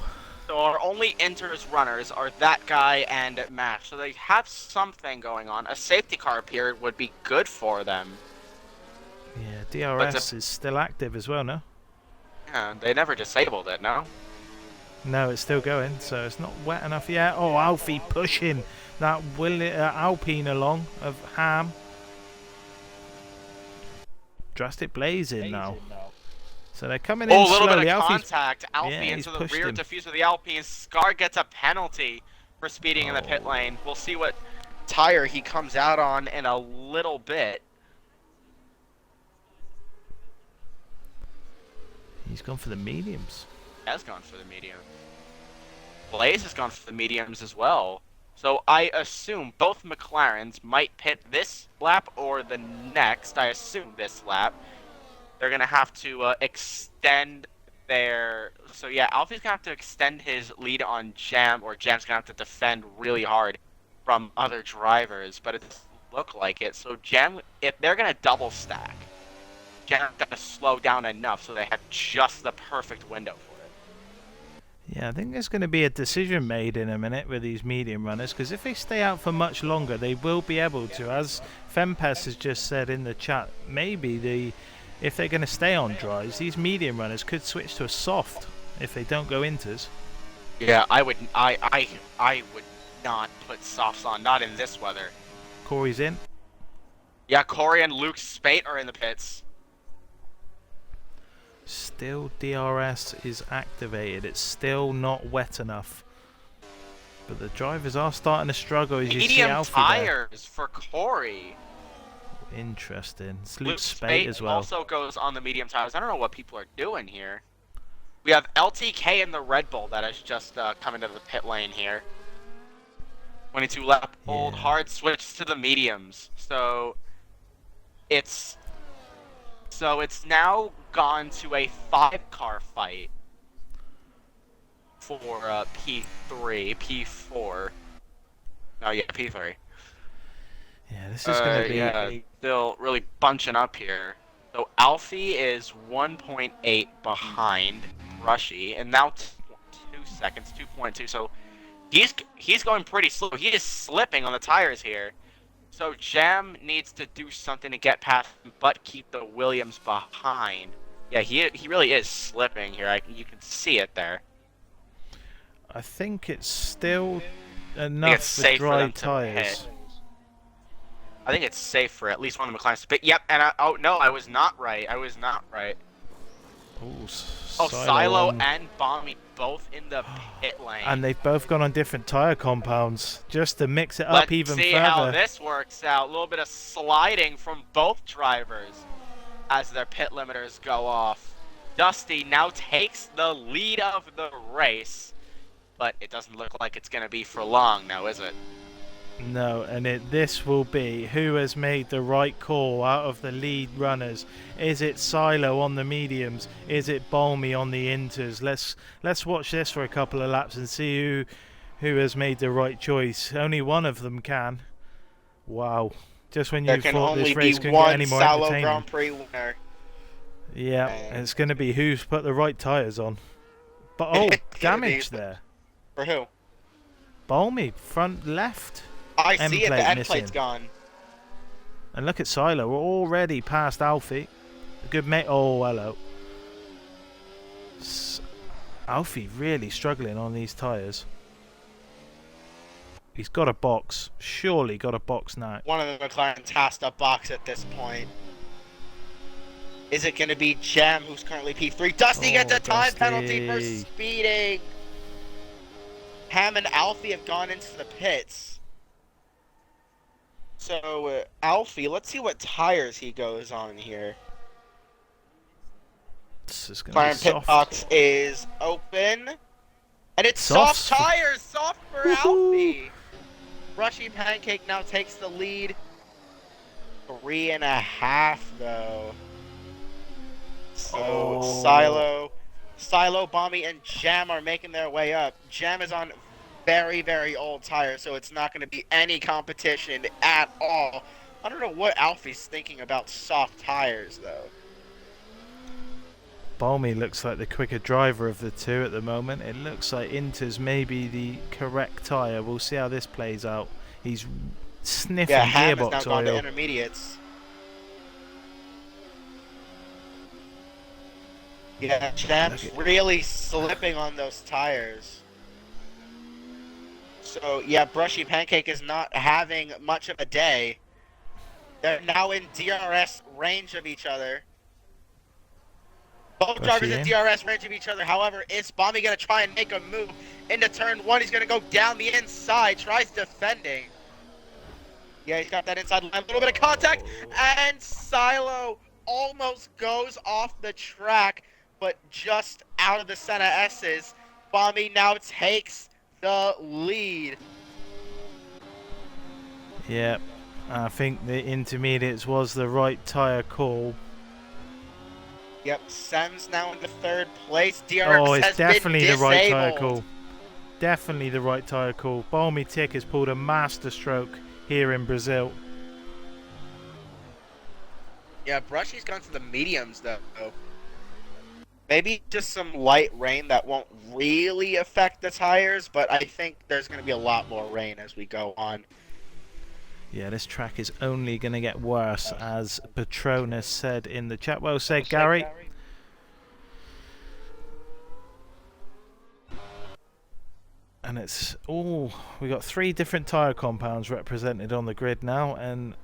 So our only enters runners are that guy and Mash. So they have something going on. A safety car appeared would be good for them. Yeah, DRS is still active as well, no? Yeah, they never disabled it, no? No, it's still going, so it's not wet enough yet. Oh, Alfie pushing that Alpine along of Ham. Drastic blazing now. So they're coming in Oh, a little slowly. bit of Alfie's, contact. Alfie yeah, he's into the pushed rear him. diffuser of the Alpine. Scar gets a penalty for speeding in the pit lane. We'll see what Tire he comes out on in a little bit. He's gone for the mediums. Has gone for the medium. Blaze has gone for the mediums as well. So I assume both McLarens might pit this lap or the next. I assume this lap. They're going to have to extend their... So yeah, Alfie's going to have to extend his lead on Jam, or Jam's going to have to defend really hard from other drivers, but it doesn't look like it. So Jam, if they're going to double stack, Jam's got to slow down enough so they have just the perfect window for it. Yeah, I think there's going to be a decision made in a minute with these medium runners, because if they stay out for much longer, they will be able to. As Fempes has just said in the chat, maybe if they're going to stay on dries, these medium runners could switch to a soft if they don't go inters. Yeah, I would not put softs on, not in this weather. Corey's in. Yeah, Corey and Luke Spate are in the pits. Still DRS is activated. It's still not wet enough. But the drivers are starting to struggle as you see Medium Alfie there. tires for Corey. Interesting. It's Luke Luke Spate Spate as well. also goes on the medium tires. I don't know what people are doing here. We have LTK in the Red Bull that has just come into the pit lane here. 22 lap old, hard switch to the mediums. So it's now gone to a 5-car fight for P3, P4. No, yeah, P3. Yeah, this is going to be... Yeah, still really bunching up here. So Alfie is 1.8 behind Rushy, and now 2 seconds, 2.2. So he's going pretty slow. He is slipping on the tires here. So Jam needs to do something to get past him, but keep the Williams behind. Yeah, he really is slipping here. You can see it there. I think it's still I think enough it's for safe for dry them to tyres. hit. I think it's safe for at least one of the McLarens to pit. Yep, and oh no, I was not right. I was not right. Ooh, Oh, Silo on. and Bomby both in the pit lane. And they've both gone on different tyre compounds just to mix it up Let's even see further. how this works out. A little bit of sliding from both drivers as their pit limiters go off. Dusty now takes the lead of the race, but it doesn't look like it's going to be for long now, is it? No, and this will be who has made the right call out of the lead runners. Is it Silo on the mediums? Is it Balmy on the inters? Let's watch this for a couple of laps and see who has made the right choice. Only one of them can. Wow. Just when you thought this race couldn't get any more Salo entertaining. Grand Prix winner. Yeah, And it's going to be who's put the right tyres on. But oh, damage there. For who? Balmy, front left. I see it, the end missing. plate's gone. And look at Silo, we're already past Alfie. Good mate. Oh, hello. Alfie really struggling on these tyres. He's got a box. Surely got a box now. One of the McLarens has to box at this point. Is it going to be Jam, who's currently P3? Dusty gets a time penalty for speeding. Ham and Alfie have gone into the pits. So, Alfie, let's see what tires he goes on here. This is gonna be McLaren pit soft. box is open. And it's soft tires! Soft for Alfie! Brushy Pancake now takes the lead. 3.5, though. So, Silo, Bomby, and Jam are making their way up. Jam is on very, very old tires, so it's not going to be any competition at all. I don't know what Alfie's thinking about soft tires, though. Balmy looks like the quicker driver of the two at the moment. It looks like Inter's maybe the correct tyre. We'll see how this plays out. He's sniffing Ham has gearbox now gone to oil. intermediates. Yeah, Jam's really slipping on those tires. So, yeah, Brushy Pancake is not having much of a day. They're now in DRS range of each other. Both drivers in DRS range of each other. However, is Bomby going to try and make a move into turn 1? He's going to go down the inside, tries defending. Yeah, he's got that inside line. A little bit of contact, and Silo almost goes off the track, but just out of the center S's. Bomby now takes the lead. Yep, I think the intermediates was the right tyre call. Yep, Sam's now in the 3rd place. DRX Oh, it's has definitely been the right tyre disabled. call. Definitely the right tyre call. Balmy Tick has pulled a master stroke here in Brazil. Yeah, Brushy's gone to the mediums, though. Maybe just some light rain that won't really affect the tires, but I think there's going to be a lot more rain as we go on. Yeah, this track is only going to get worse, as Patronus said in the chat. Well said, Gary. And it's we got 3 different tyre compounds represented on the grid now, and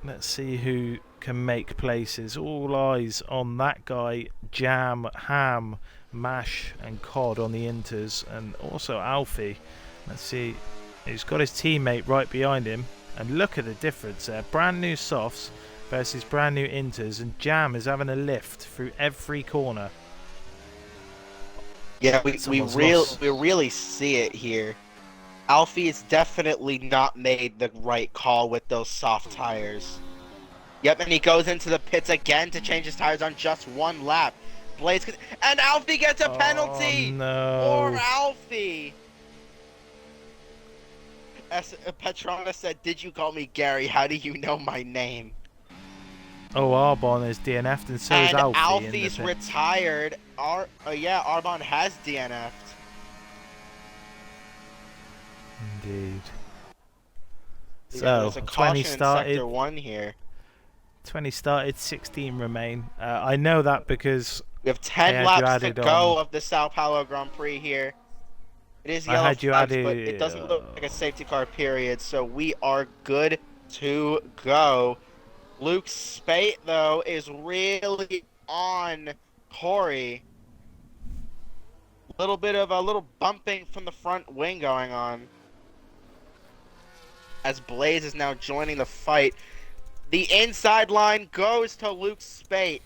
let's see who can make places. All eyes on that guy, Jam, Ham, Mash and Cod on the inters, and also Alfie. Let's see, he's got his teammate right behind him, and look at the difference there. Brand new softs versus brand new inters, and Jam is having a lift through every corner. Yeah, we really see it here. Alfie has definitely not made the right call with those soft tires. Yep, and he goes into the pits again to change his tires on just 1 lap. Blaze, and Alfie gets a penalty! Oh, no. For Alfie! As Petrona said, "Did you call me Gary? How do you know my name?" Oh, Arbon is DNF'd, and so is Alfie. Alfie's retired. Yeah, Arbon has DNF'd. Indeed. Yeah, So, there's a 20 caution in started. Sector 1 here. 20 started, 16 remain. I know that because We have 10 they had you laps to added go on. of the Sao Paulo Grand Prix here. It is I yellow had you flags, added. but it doesn't look like a safety car period, so we are good to go. Luke Spate, though, is really on Corey. Little bit of a little bumping from the front wing going on. As Blaze is now joining the fight. The inside line goes to Luke Spate,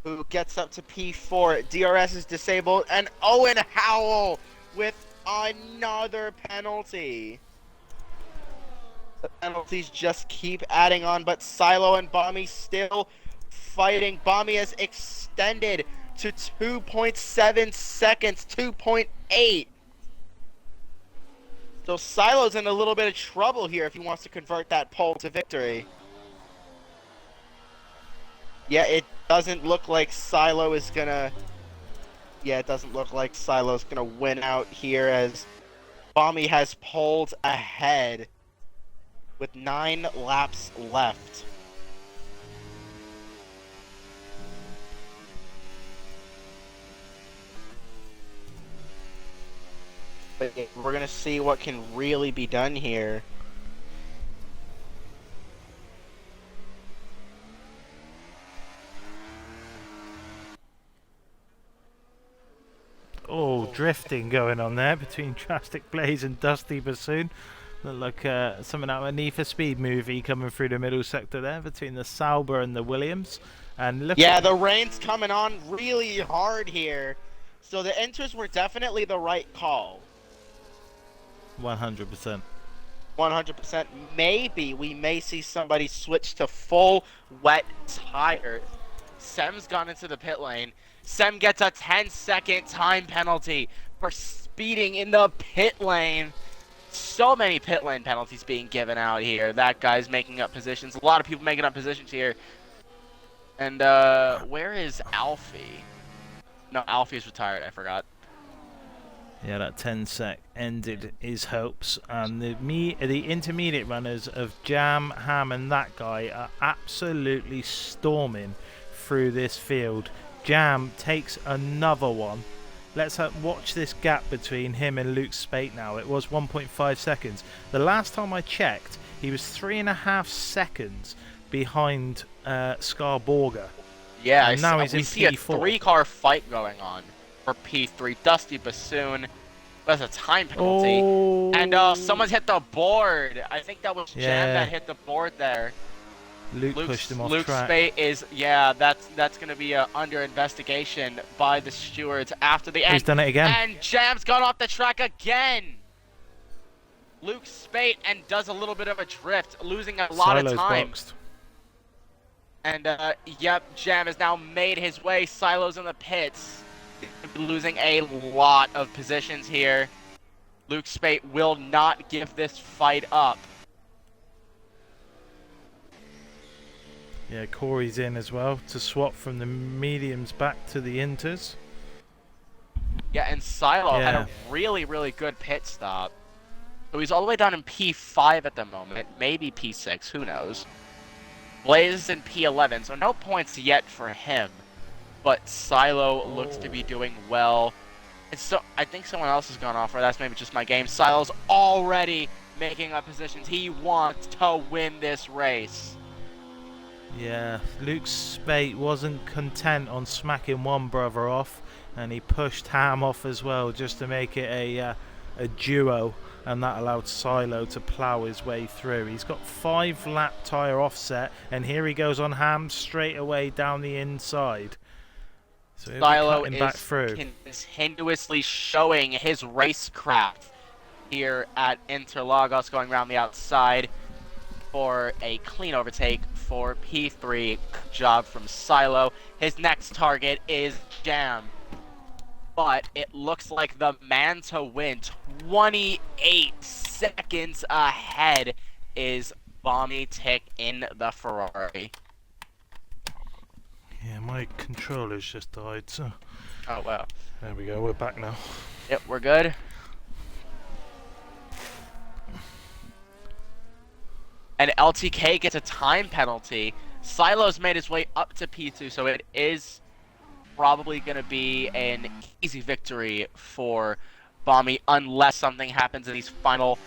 who gets up to P4. DRS is disabled, and Owen Howell with another penalty. The penalties just keep adding on, but Silo and Bommy still fighting. Bommy has extended to 2.7 seconds, 2.8. So Silo's in a little bit of trouble here if he wants to convert that pole to victory. Yeah, it doesn't look like Silo is gonna... Yeah, it doesn't look like Silo's gonna win out here as Bommy has pulled ahead with 9 laps left. But we're gonna see what can really be done here. Oh, drifting going on there between Drastic Blaze and Dusty Bassoon. Look like something out of a Need for Speed movie coming through the middle sector there between the Sauber and the Williams. And look yeah, the rain's coming on really hard here. So the enters were definitely the right call. 100%. 100%. Maybe we may see somebody switch to full wet tires. Sem's gone into the pit lane. Sem gets a 10-second time penalty for speeding in the pit lane. So many pit lane penalties being given out here. That guy's making up positions. A lot of people making up positions here. And where is Alfie? No, Alfie's retired. I forgot. Yeah, that 10 sec ended his hopes, and the intermediate runners of Jam, Ham, and that guy are absolutely storming through this field. Jam takes another one. Let's watch this gap between him and Luke Spate now. It was 1.5 seconds. The last time I checked, he was 3.5 seconds behind Scarborga. Yeah, and now he's we in see P4. a 3-car fight going on for P3. Dusty Bassoon. That's a time penalty. Oh. And someone's hit the board. I think that was Jam that hit the board there. Luke pushed him off Luke track. Spate is, yeah, that's going to be under investigation by the stewards after the end. He's done it again. And Jam's gone off the track again. Luke Spate and does a little bit of a drift, losing a lot Silo's of time. boxed. And, yep, Jam has now made his way. Silo's in the pits. Losing a lot of positions here. Luke Spate will not give this fight up. Yeah, Corey's in as well to swap from the mediums back to the inters. Yeah, and Silo had a really, really good pit stop. So he's all the way down in P5 at the moment, maybe P6, who knows. Blaze is in P11, so no points yet for him. But Silo looks to be doing well. I think someone else has gone off, or that's maybe just my game. Silo's already making up positions. He wants to win this race. Yeah, Luke Spate wasn't content on smacking one brother off, and he pushed Ham off as well just to make it a duo, and that allowed Silo to plough his way through. He's got 5 lap tyre offset, and here he goes on Ham straight away down the inside. So Silo is back through. Continuously showing his racecraft here at Interlagos, going around the outside for a clean overtake for P3. Good job from Silo. His next target is Jam. But it looks like the man to win, 28 seconds ahead, is Bommy Tick in the Ferrari. Yeah, my controller's just died, so... Oh, wow. There we go, we're back now. Yep, we're good. And LTK gets a time penalty. Silo's made his way up to P2, so it is probably going to be an easy victory for Bomby, unless something happens in these final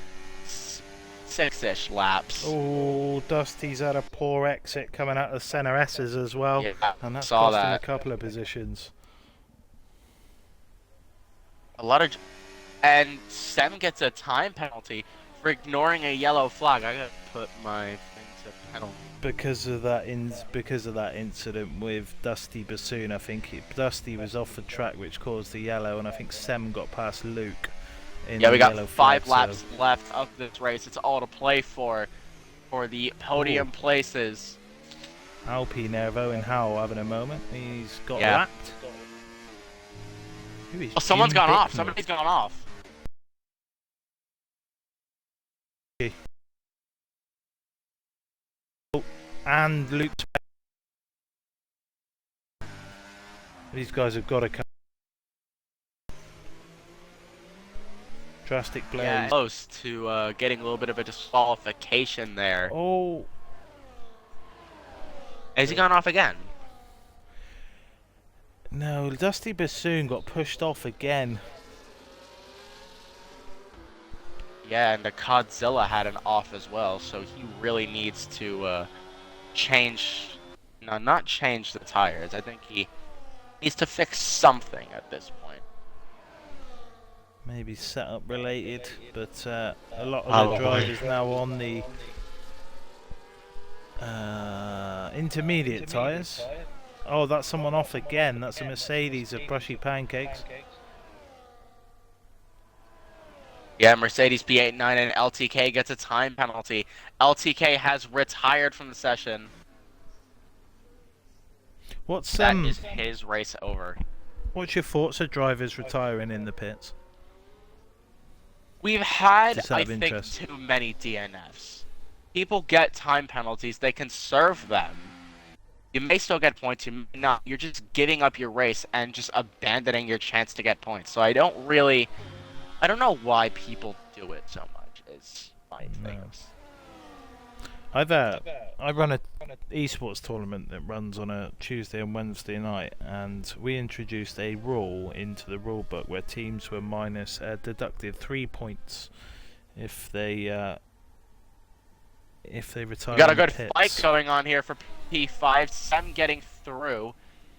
6-ish laps. Oh, Dusty's had a poor exit coming out of center S's as well, Yeah, and that's saw cost him a that. couple of positions. A lot of, and Sem gets a time penalty for ignoring a yellow flag. I gotta put my thing to penalty. Because of that incident with Dusty Bassoon, I think Dusty was off the track, which caused the yellow, and I think Sem got past Luke. Yeah, we got yellow 5 flag, laps left of this race. It's all to play for the podium places. Alpine there, Owen Howell having a moment. He's got lapped. Who is Oh, someone's Jim gone off. Bicknell? Somebody's gone off. And Luke. These guys have got to come. Drastic blows. Yeah, close to getting a little bit of a disqualification there. Oh. Has he gone off again? No, Dusty Bassoon got pushed off again. Yeah, and the Godzilla had an off as well, so he really needs to change... No, not change the tires. I think he needs to fix something at this point. Maybe setup related, but a lot of the drivers now on the intermediate tyres. Oh, that's someone off again. That's a Mercedes of Brushy Pancakes. Yeah, Mercedes P89 and LTK gets a time penalty. LTK has retired from the session. That is his race over. What's your thoughts of drivers retiring in the pits? We've had, Just out I of think, interest. too many DNFs. People get time penalties, they can serve them. You may still get points, you may not. You're just giving up your race and just abandoning your chance to get points. So I don't know why people do it so much, is my thing. I run a esports tournament that runs on a Tuesday and Wednesday night, and we introduced a rule into the rule book where teams were deducted 3 points if they retire. We got a in the good pits. fight going on here for P5. Sam getting through.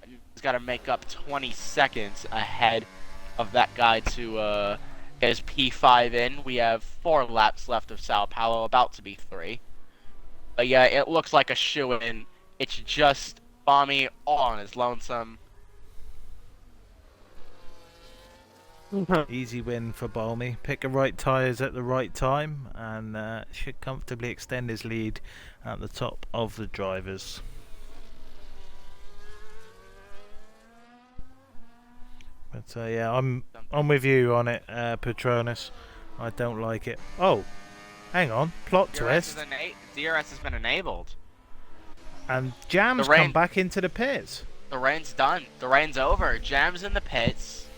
He's got to make up 20 seconds ahead of that guy to get his P5 in. We have 4 laps left of Sao Paulo, about to be 3. But yeah, it looks like a shoe-in. It's just Bomby all on his lonesome. Easy win for Balmy. Pick the right tyres at the right time, and should comfortably extend his lead at the top of the drivers. But yeah, I'm with you on it, Patronus. I don't like it. Oh, hang on, plot twist. DRS has been enabled. And Jam's come back into the pits. The rain's done. The rain's over. Jam's in the pits.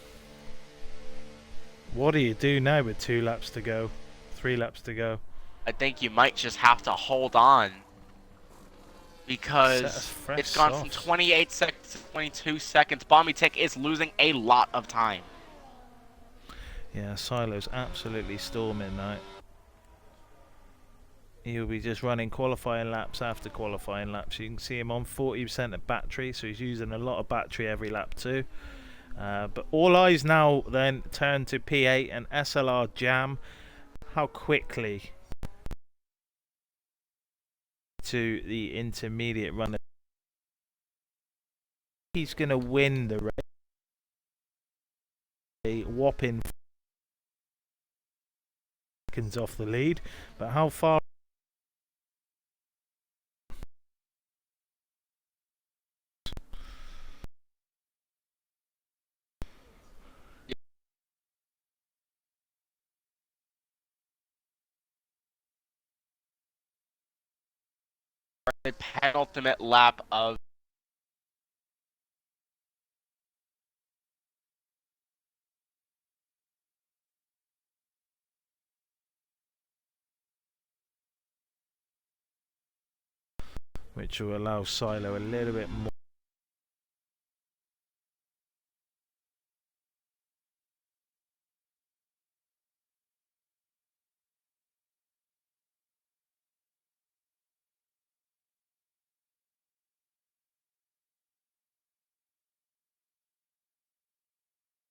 What do you do now with 2 laps to go? 3 laps to go? I think you might just have to hold on. Because it's gone from 28 seconds to 22 seconds. Bomby Tick is losing a lot of time. Yeah, Silo's absolutely storming now. He'll be just running qualifying laps after qualifying laps. You can see him on 40% of battery, so he's using a lot of battery every lap too. But all eyes now then turn to P8 and SLR Jam. How quickly to the intermediate runner. He's going to win the race. A whopping seconds off the lead. But how far? The penultimate lap of which will allow Silo a little bit more